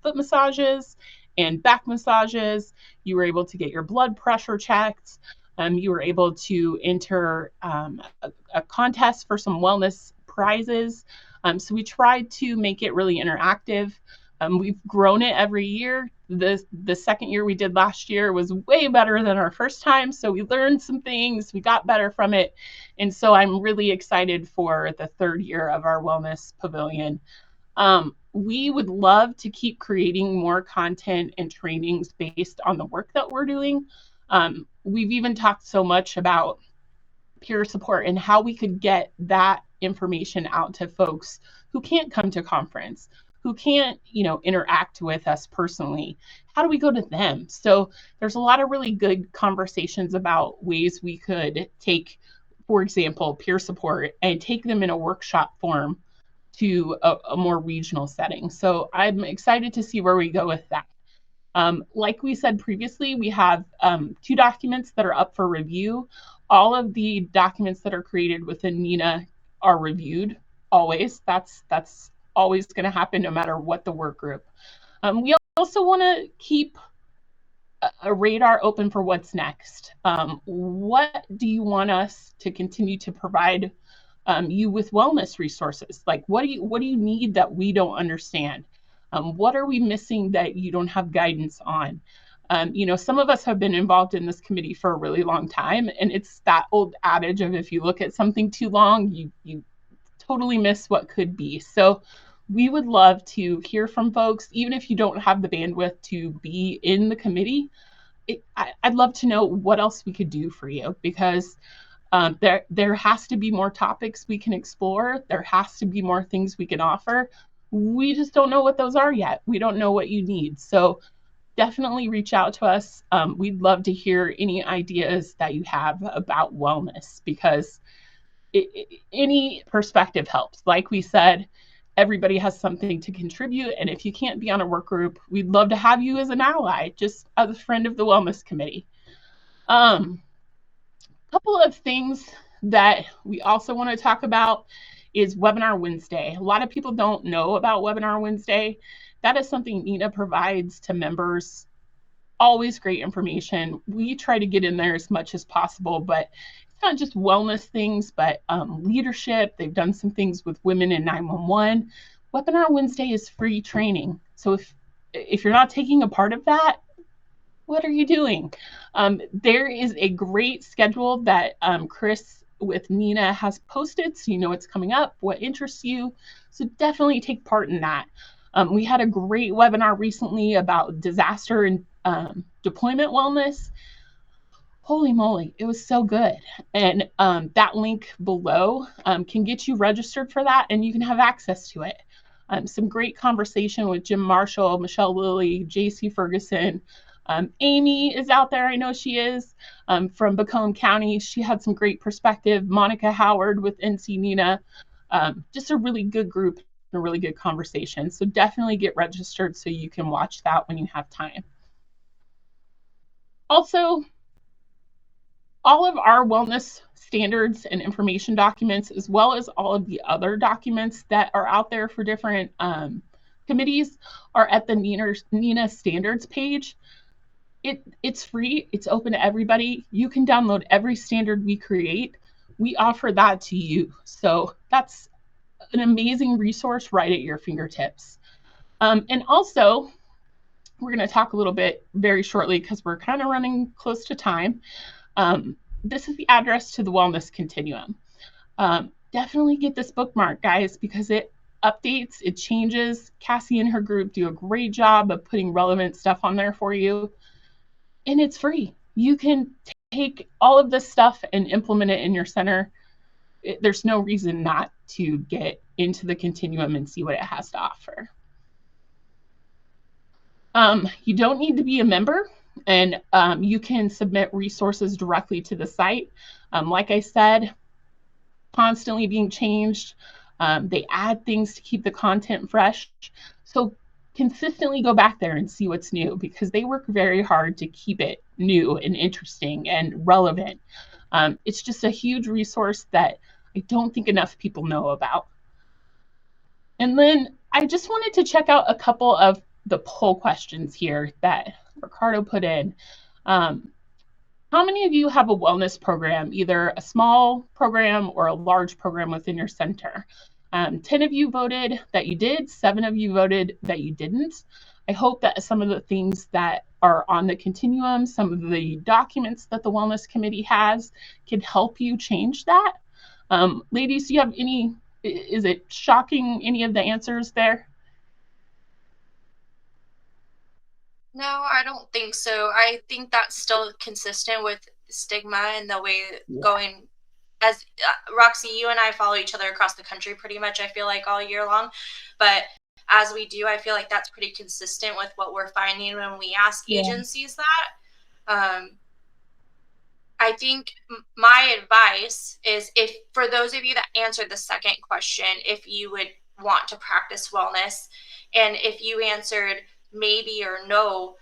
foot massages and back massages. You were able to get your blood pressure checked. You were able to enter a contest for some wellness prizes. So we tried to make it really interactive. We've grown it every year. The second year we did last year was way better than our first time. So we learned some things, we got better from it. And so I'm really excited for the 3rd year of our Wellness Pavilion. We would love to keep creating more content and trainings based on the work that we're doing. We've even talked so much about peer support and how we could get that information out to folks who can't come to conference, who can't, interact with us personally. How do we go to them? So there's a lot of really good conversations about ways we could take, for example, peer support and take them in a workshop form to a more regional setting. So I'm excited to see where we go with that. Like we said previously, we have 2 documents that are up for review. All of the documents that are created within NENA are reviewed always. That's always going to happen no matter what the work group. We also want to keep a radar open for what's next. What do you want us to continue to provide you with wellness resources? Like, what do you need that we don't understand? What are we missing that you don't have guidance on? Some of us have been involved in this committee for a really long time, and it's that old adage of if you look at something too long, you totally miss what could be. So we would love to hear from folks, even if you don't have the bandwidth to be in the committee. I'd love to know what else we could do for you, because there has to be more topics we can explore. There has to be more things we can offer. We just don't know what those are yet. We don't know what you need. So definitely reach out to us. We'd love to hear any ideas that you have about wellness, because any perspective helps. Like we said, everybody has something to contribute. And if you can't be on a work group, we'd love to have you as an ally, just as a friend of the Wellness Committee. Couple of things that we also want to talk about is Webinar Wednesday. A lot of people don't know about Webinar Wednesday. That is something NENA provides to members. Always great information. We try to get in there as much as possible, but it's not just wellness things, but leadership. They've done some things with women in 911. Webinar Wednesday is free training. So if you're not taking a part of that, what are you doing? There is a great schedule that Chris with NENA has posted, so you know what's coming up, what interests you. So definitely take part in that. We had a great webinar recently about disaster and deployment wellness. Holy moly, it was so good. And that link below can get you registered for that, and you can have access to it. Some great conversation with Jim Marshall, Michelle Lilly, JC Ferguson. Amy is out there. I know she is from Macomb County. She had some great perspective. Monica Howard with NC NENA. Just a really good group, a really good conversation. So definitely get registered so you can watch that when you have time. Also, all of our wellness standards and information documents, as well as all of the other documents that are out there for different committees, are at the NENA standards page. It's free. It's open to everybody. You can download every standard we create. We offer that to you. So that's an amazing resource right at your fingertips. And also, we're going to talk a little bit very shortly because we're kind of running close to time. This is the address to the Wellness Continuum. Definitely get this bookmark, guys, because it updates, it changes. Cassie and her group do a great job of putting relevant stuff on there for you. And it's free. You can take all of this stuff and implement it in your center. There's no reason not to get into the continuum and see what it has to offer. You don't need to be a member, and you can submit resources directly to the site. Like I said, constantly being changed. They add things to keep the content fresh. So consistently go back there and see what's new, because they work very hard to keep it new and interesting and relevant. It's just a huge resource that I don't think enough people know about. And then I just wanted to check out a couple of the poll questions here that Ricardo put in. How many of you have a wellness program, either a small program or a large program within your center? 10 of you voted that you did, 7 of you voted that you didn't. I hope that some of the things that are on the continuum, some of the documents that the Wellness Committee has, can help you change that. Ladies, do you have any, is it shocking, any of the answers there? No, I don't think so. I think that's still consistent with stigma and the way going, as Roxy, you and I follow each other across the country pretty much, I feel like, all year long. But as we do, I feel like that's pretty consistent with what we're finding when we ask agencies that. I think my advice is, if for those of you that answered the second question, if you would want to practice wellness. And if you answered maybe or no,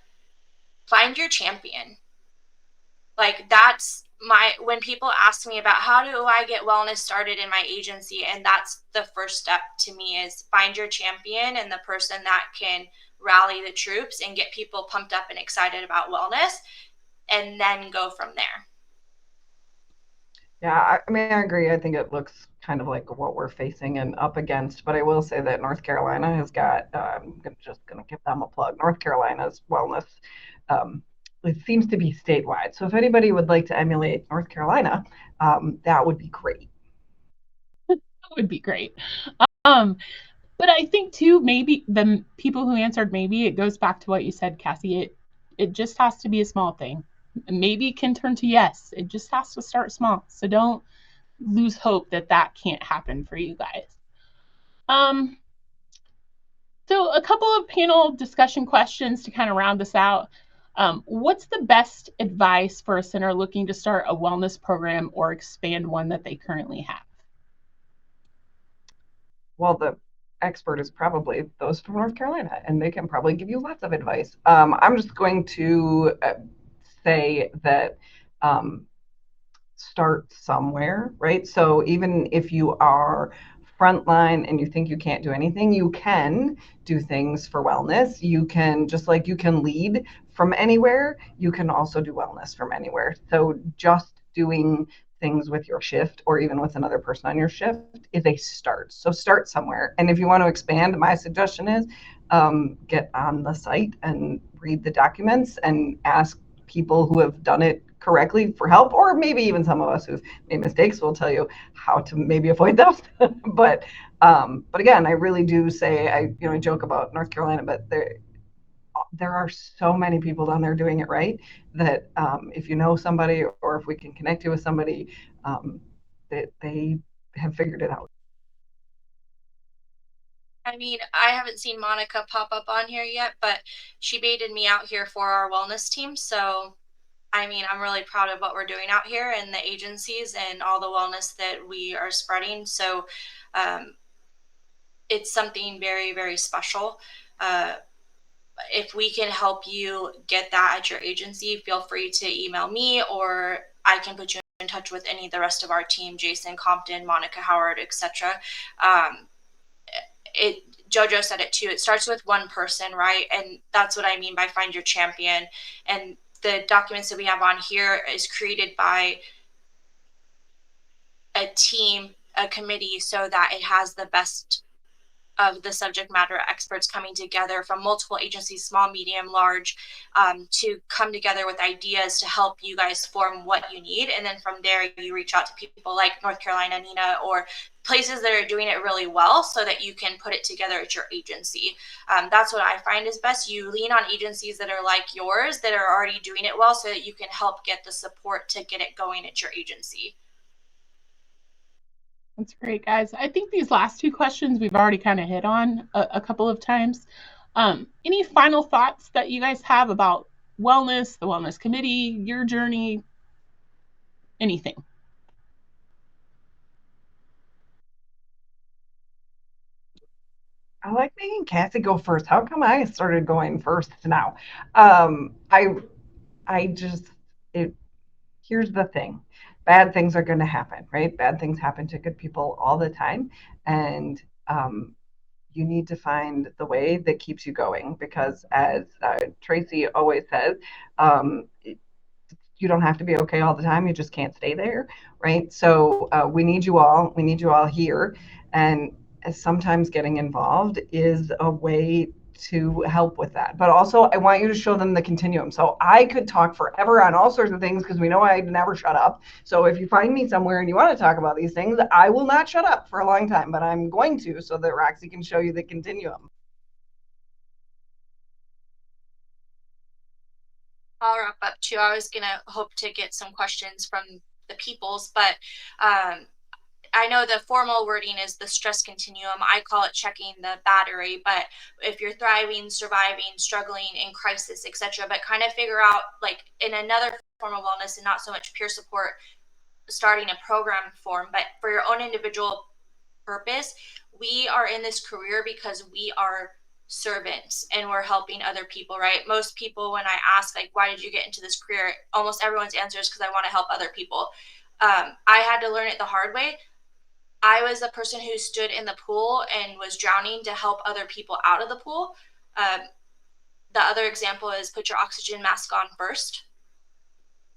find your champion. Like, that's when people ask me about how do I get wellness started in my agency, and that's the first step to me, is find your champion and the person that can rally the troops and get people pumped up and excited about wellness, and then go from there. Yeah, I mean, I agree. I think it looks kind of like what we're facing and up against, but I will say that North Carolina has got, just going to give them a plug. North Carolina's wellness, it seems to be statewide. So if anybody would like to emulate North Carolina, that would be great. That would be great. But I think too, maybe the people who answered maybe, it goes back to what you said, Cassie. It just has to be a small thing. Maybe it can turn to yes. It just has to start small. So don't lose hope that that can't happen for you guys. So a couple of panel discussion questions to kind of round this out. What's the best advice for a center looking to start a wellness program or expand one that they currently have? Well, the expert is probably those from North Carolina, and they can probably give you lots of advice. I'm just going to say that start somewhere, right? So even if you are frontline and you think you can't do anything, you can do things for wellness. You can, just like you can lead from anywhere, you can also do wellness from anywhere. So just doing things with your shift or even with another person on your shift is a start. So start somewhere. And if you want to expand, my suggestion is get on the site and read the documents and ask people who have done it correctly for help, or maybe even some of us who've made mistakes will tell you how to maybe avoid those. but again, I really do say, I joke about North Carolina, but there are so many people down there doing it right that if you know somebody or if we can connect you with somebody, that they have figured it out. I mean, I haven't seen Monica pop up on here yet, but she baited me out here for our wellness team. So, I mean, I'm really proud of what we're doing out here and the agencies and all the wellness that we are spreading. So, it's something very, very special. If we can help you get that at your agency, feel free to email me, or I can put you in touch with any of the rest of our team, Jason Compton, Monica Howard, etc. Jojo said it too. It starts with one person, right? And that's what I mean by find your champion. And the documents that we have on here is created by a team, a committee, so that it has the best of the subject matter experts coming together from multiple agencies, small, medium, large, to come together with ideas to help you guys form what you need. And then from there, you reach out to people like North Carolina, NENA, or places that are doing it really well so that you can put it together at your agency. That's what I find is best. You lean on agencies that are like yours, that are already doing it well, so that you can help get the support to get it going at your agency. That's great, guys. I think these last two questions we've already kind of hit on a couple of times. Any final thoughts that you guys have about wellness, the Wellness Committee, your journey, anything? I like making Cassie go first. How come I started going first now? I just, here's the thing. Bad things are going to happen, right? Bad things happen to good people all the time. And you need to find the way that keeps you going, because as Tracy always says, you don't have to be okay all the time. You just can't stay there, right? So we need you all. We need you all here. And sometimes getting involved is a way to help with that. But also, I want you to show them the continuum. So I could talk forever on all sorts of things because we know I never shut up. So if you find me somewhere and you want to talk about these things, I will not shut up for a long time, but I'm going to, so that Roxy can show you the continuum. I'll wrap up too. I was going to hope to get some questions from the peoples, but I know the formal wording is the stress continuum. I call it checking the battery, but if you're thriving, surviving, struggling, in crisis, etc., but kind of figure out, like, in another form of wellness and not so much peer support, starting a program form, but for your own individual purpose. We are in this career because we are servants and we're helping other people, right? Most people, when I ask, like, why did you get into this career? Almost everyone's answer is because I want to help other people. I had to learn it the hard way. I was the person who stood in the pool and was drowning to help other people out of the pool. The other example is put your oxygen mask on first.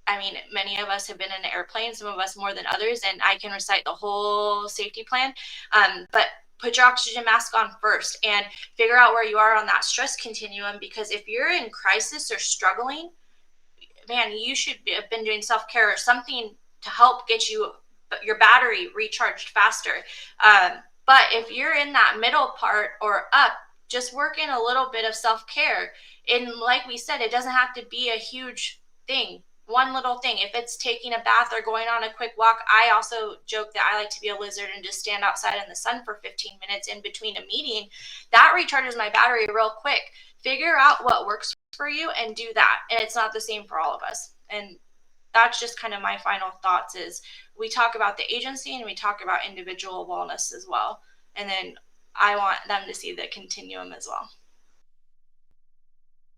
I mean, many of us have been in an airplane, some of us more than others, and I can recite the whole safety plan. But put your oxygen mask on first and figure out where you are on that stress continuum, because if you're in crisis or struggling, man, you should have been doing self-care or something to help get your battery recharged faster. But if you're in that middle part or up, just work in a little bit of self-care. And like we said, it doesn't have to be a huge thing. One little thing, if it's taking a bath or going on a quick walk. I also joke that I like to be a lizard and just stand outside in the sun for 15 minutes in between a meeting. That recharges my battery real quick. Figure out what works for you and do that. And it's not the same for all of us. And that's just kind of my final thoughts is we talk about the agency and we talk about individual wellness as well. And then I want them to see the continuum as well.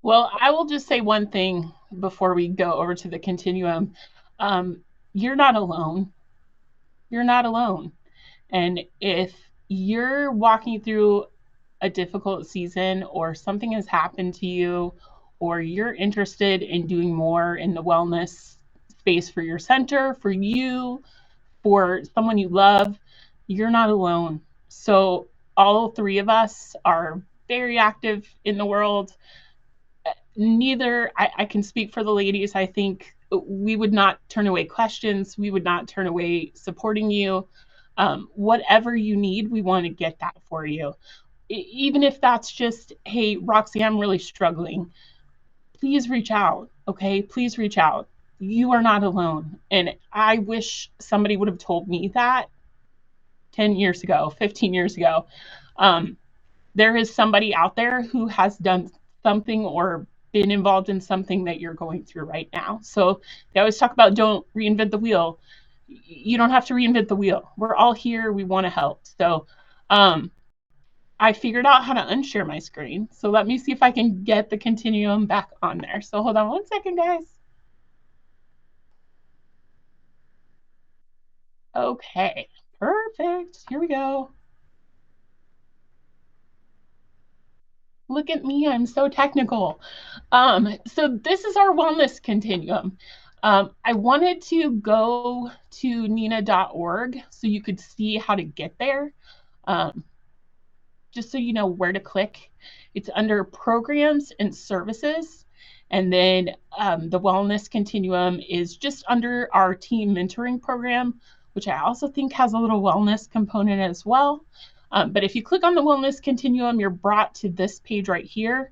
Well, I will just say one thing before we go over to the continuum. You're not alone. You're not alone. And if you're walking through a difficult season or something has happened to you, or you're interested in doing more in the wellness space for your center, for you, for someone you love, you're not alone. So all three of us are very active in the world. I can speak for the ladies. I think we would not turn away questions. We would not turn away supporting you. Whatever you need, we want to get that for you. Even if that's just, hey, Roxy, I'm really struggling. Please reach out. Okay. Please reach out. You are not alone. And I wish somebody would have told me that 10 years ago, 15 years ago. There is somebody out there who has done something or been involved in something that you're going through right now. So they always talk about don't reinvent the wheel. You don't have to reinvent the wheel. We're all here. We want to help. So I figured out how to unshare my screen. So let me see if I can get the continuum back on there. So hold on one second, guys. Okay, perfect. Here we go. Look at me, I'm so technical. So this is our wellness continuum. I wanted to go to nena.org so you could see how to get there. Just so you know where to click. It's under programs and services. And then the wellness continuum is just under our team mentoring program, which I also think has a little wellness component as well. But if you click on the wellness continuum, you're brought to this page right here.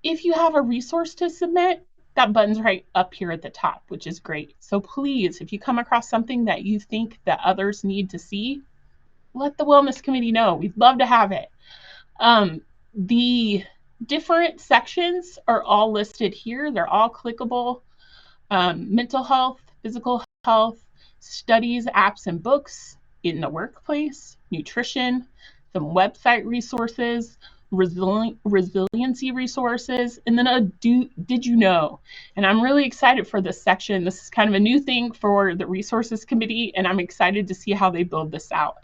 If you have a resource to submit, that button's right up here at the top, which is great. So please, if you come across something that you think that others need to see, let the wellness committee know. We'd love to have it. The different sections are all listed here. They're all clickable. Mental health, physical health, studies, apps, and books in the workplace, nutrition, some website resources, resiliency resources, and then a did you know? And I'm really excited for this section. This is kind of a new thing for the resources committee, and I'm excited to see how they build this out.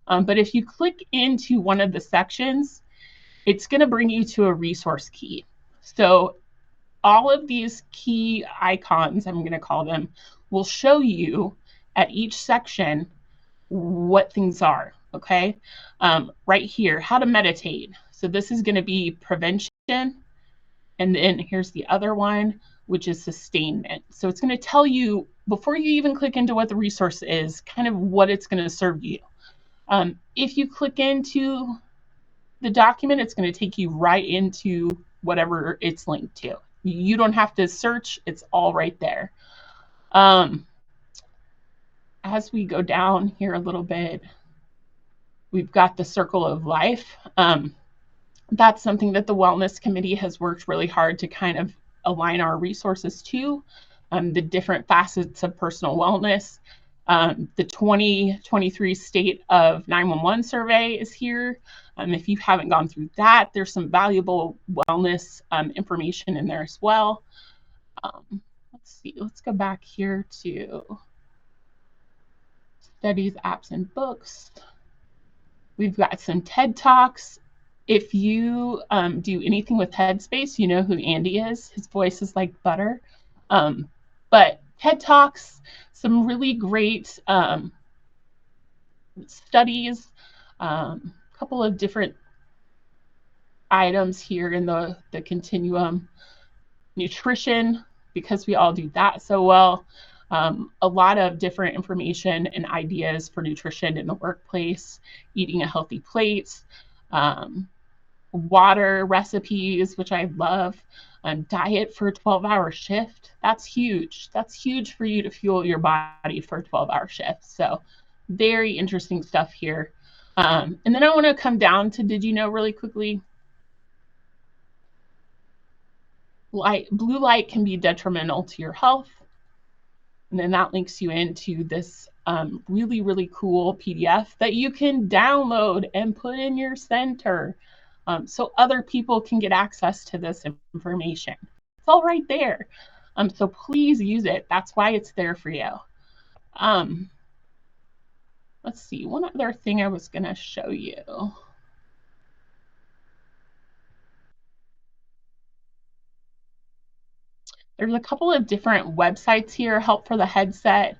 But if you click into one of the sections, it's going to bring you to a resource key. So all of these key icons, I'm going to call them, will show you at each section what things are, okay? Right here, how to meditate. So this is going to be prevention. And then here's the other one, which is sustainment. So it's going to tell you, before you even click into what the resource is, kind of what it's going to serve you. If you click into the document, it's going to take you right into whatever it's linked to. You don't have to search, it's all right there. As we go down here a little bit, we've got the circle of life. That's something that the Wellness Committee has worked really hard to kind of align our resources to, the different facets of personal wellness. The 2023 State of 911 survey is here. If you haven't gone through that, there's some valuable wellness information in there as well. Let's see, let's go back here to studies, apps, and books. We've got some TED Talks. If you do anything with Headspace, you know who Andy is. His voice is like butter. But TED Talks, some really great studies, a couple of different items here in the continuum. Nutrition, because we all do that so well. A lot of different information and ideas for nutrition in the workplace, eating a healthy plate, water recipes, which I love, diet for a 12-hour shift. That's huge. That's huge for you to fuel your body for a 12-hour shift. So very interesting stuff here. And then I want to come down to, did you know, really quickly, blue light can be detrimental to your health. And then that links you into this really, really cool PDF that you can download and put in your center so other people can get access to this information. It's all right there. So please use it. That's why it's there for you. Let's see, one other thing I was going to show you. There's a couple of different websites here, Help for the Headset.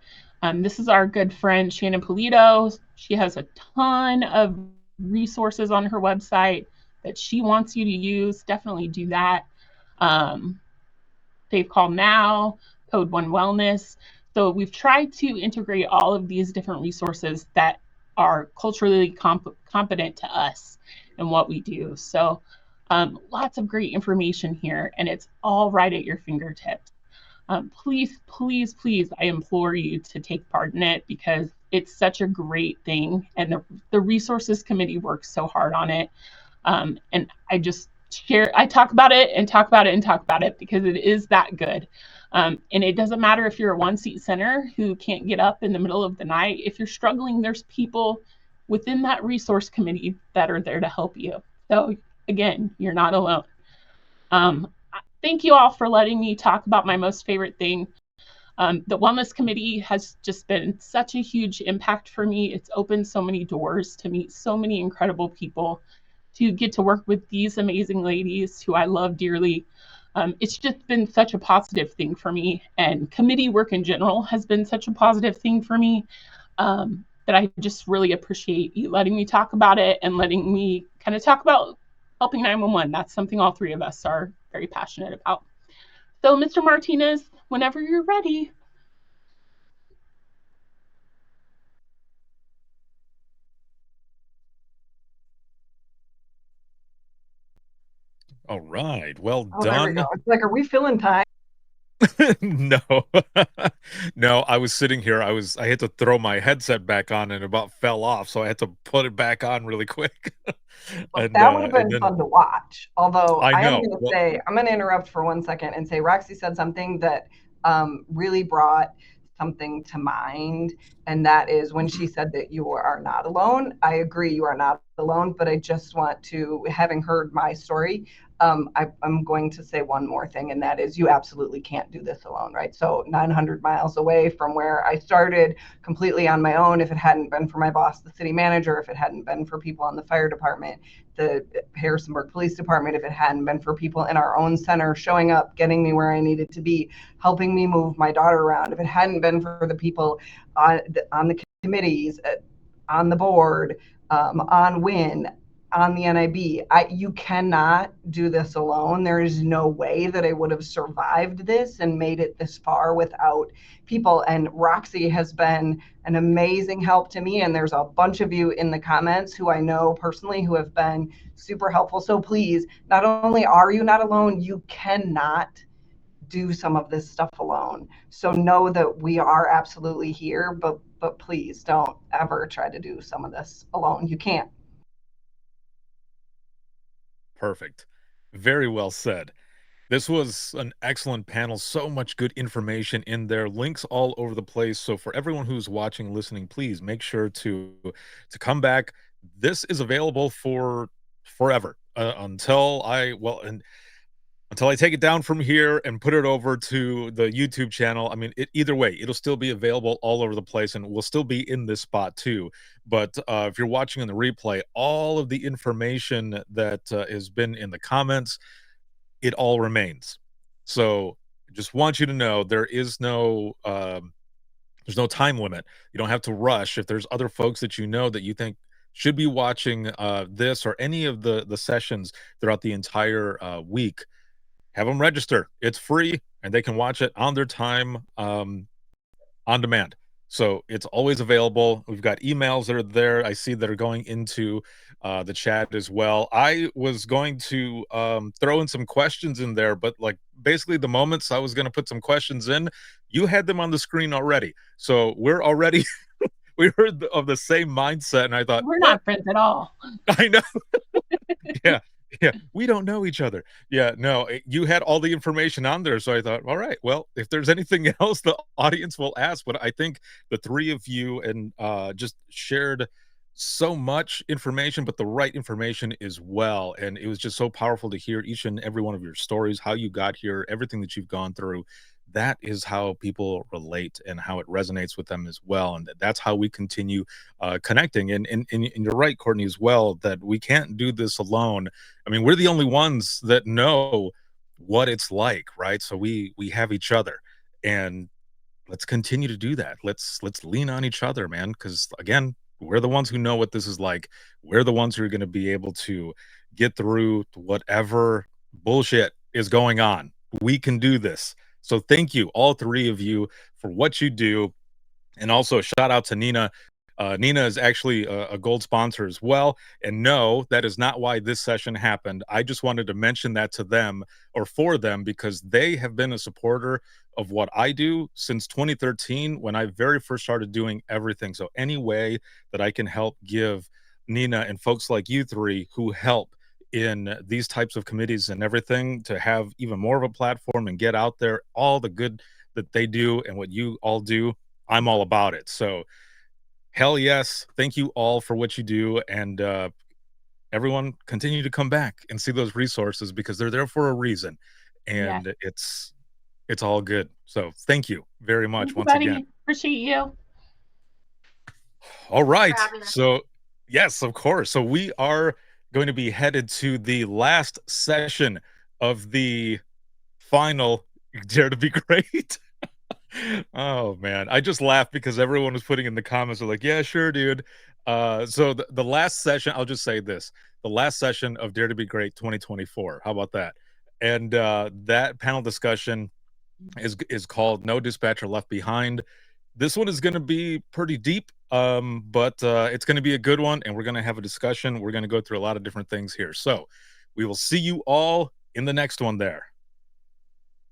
This is our good friend, Shannon Polito. She has a ton of resources on her website that she wants you to use. Definitely do that. Save Call Now, Code 1 Wellness. So we've tried to integrate all of these different resources that are culturally competent to us and what we do. So lots of great information here, and it's all right at your fingertips. Please, please, please, I implore you to take part in it because it's such a great thing. And the Resources Committee works so hard on it. And I talk about it and talk about it and talk about it because it is that good. And it doesn't matter if you're a one-seat center who can't get up in the middle of the night. If you're struggling, there's people within that resource committee that are there to help you. So again, you're not alone. Thank you all for letting me talk about my most favorite thing. The Wellness Committee has just been such a huge impact for me. It's opened so many doors to meet so many incredible people, to get to work with these amazing ladies who I love dearly. It's just been such a positive thing for me, and committee work in general has been such a positive thing for me that I just really appreciate you letting me talk about it and letting me kind of talk about helping 911. That's something all three of us are very passionate about. So Mr. Martinez, whenever you're ready. All right. Well Oh, there we done. go. It's like, are we filling time? No. No, I was sitting here. I had to throw my headset back on and about fell off, so I had to put it back on really quick. Well, And that would have been then fun to watch. Although I I am know. going to Well, say, I'm going to interrupt for 1 second and say Roxy said something that really brought something to mind. And that is when she said that you are not alone. I agree, you are not alone. But I just want to, having heard my story, I'm going to say one more thing, and that is you absolutely can't do this alone, right? So 900 miles away from where I started, completely on my own. If it hadn't been for my boss, the city manager, if it hadn't been for people on the fire department, the Harrisonburg Police Department, if it hadn't been for people in our own center showing up, getting me where I needed to be, helping me move my daughter around, if it hadn't been for the people on the committees, on the board, on WIN, on the NIB, you cannot do this alone. There is no way that I would have survived this and made it this far without people. And Roxy has been an amazing help to me. And there's a bunch of you in the comments who I know personally who have been super helpful. So please, not only are you not alone, you cannot do some of this stuff alone. So know that we are absolutely here, but please don't ever try to do some of this alone. You can't. perfect. Very well said. This was an excellent panel. So much good information in there. Links all over the place. So for everyone who's watching and listening, please make sure to come back. This is available for forever until I take it down from here and put it over to the YouTube channel. I mean, either way, it'll still be available all over the place, and we'll still be in this spot too. But if you're watching on the replay, all of the information that has been in the comments, it all remains. So just want you to know there's no time limit. You don't have to rush. If there's other folks that you know that you think should be watching this or any of the sessions throughout the entire week, have them register. It's free and they can watch it on their time, on demand. So it's always available. We've got emails that are there. I see that are going into the chat as well. I was going to throw in some questions in there, but like basically the moments I was going to put some questions in, you had them on the screen already. So we're already we were of the same mindset, and I thought, We're well, not friends at all. I know. Yeah, yeah, we don't know each other. Yeah, no, you had all the information on there, so I thought, all right, well, if there's anything else the audience will ask, but I think the three of you and just shared so much information, but the right information as well, and it was just so powerful to hear each and every one of your stories, how you got here, everything that you've gone through. That is how people relate and how it resonates with them as well, and that's how we continue connecting. And you're right, Courtney, as well, that we can't do this alone. I mean, we're the only ones that know what it's like, right? So we have each other, and let's continue to do that. Let's lean on each other, man, because again, we're the ones who know what this is like. We're the ones who are going to be able to get through whatever bullshit is going on. We can do this. So thank you, all three of you, for what you do. And also shout out to NENA. NENA is actually a gold sponsor as well. And no, that is not why this session happened. I just wanted to mention that to them or for them because they have been a supporter of what I do since 2013 when I very first started doing everything. So any way that I can help give NENA and folks like you three who help in these types of committees and everything to have even more of a platform and get out there all the good that they do and what you all do, I'm all about it. So hell yes, thank you all for what you do, and everyone continue to come back and see those resources because they're there for a reason, Yeah. and it's all good. So thank you very much once Everybody, again. appreciate you. All right, having us. so yes, of course. So we are going to be headed to the last session of the final Dare to Be Great. Oh man, I just laughed because everyone was putting in the comments, they're like, yeah, sure, dude. So the last session, I'll just say this, the last session of Dare to Be Great 2024. How about that? And that panel discussion is called No Dispatcher Left Behind. This one is going to be pretty deep, but it's going to be a good one, and we're going to have a discussion. We're going to go through a lot of different things here. So we will see you all in the next one there.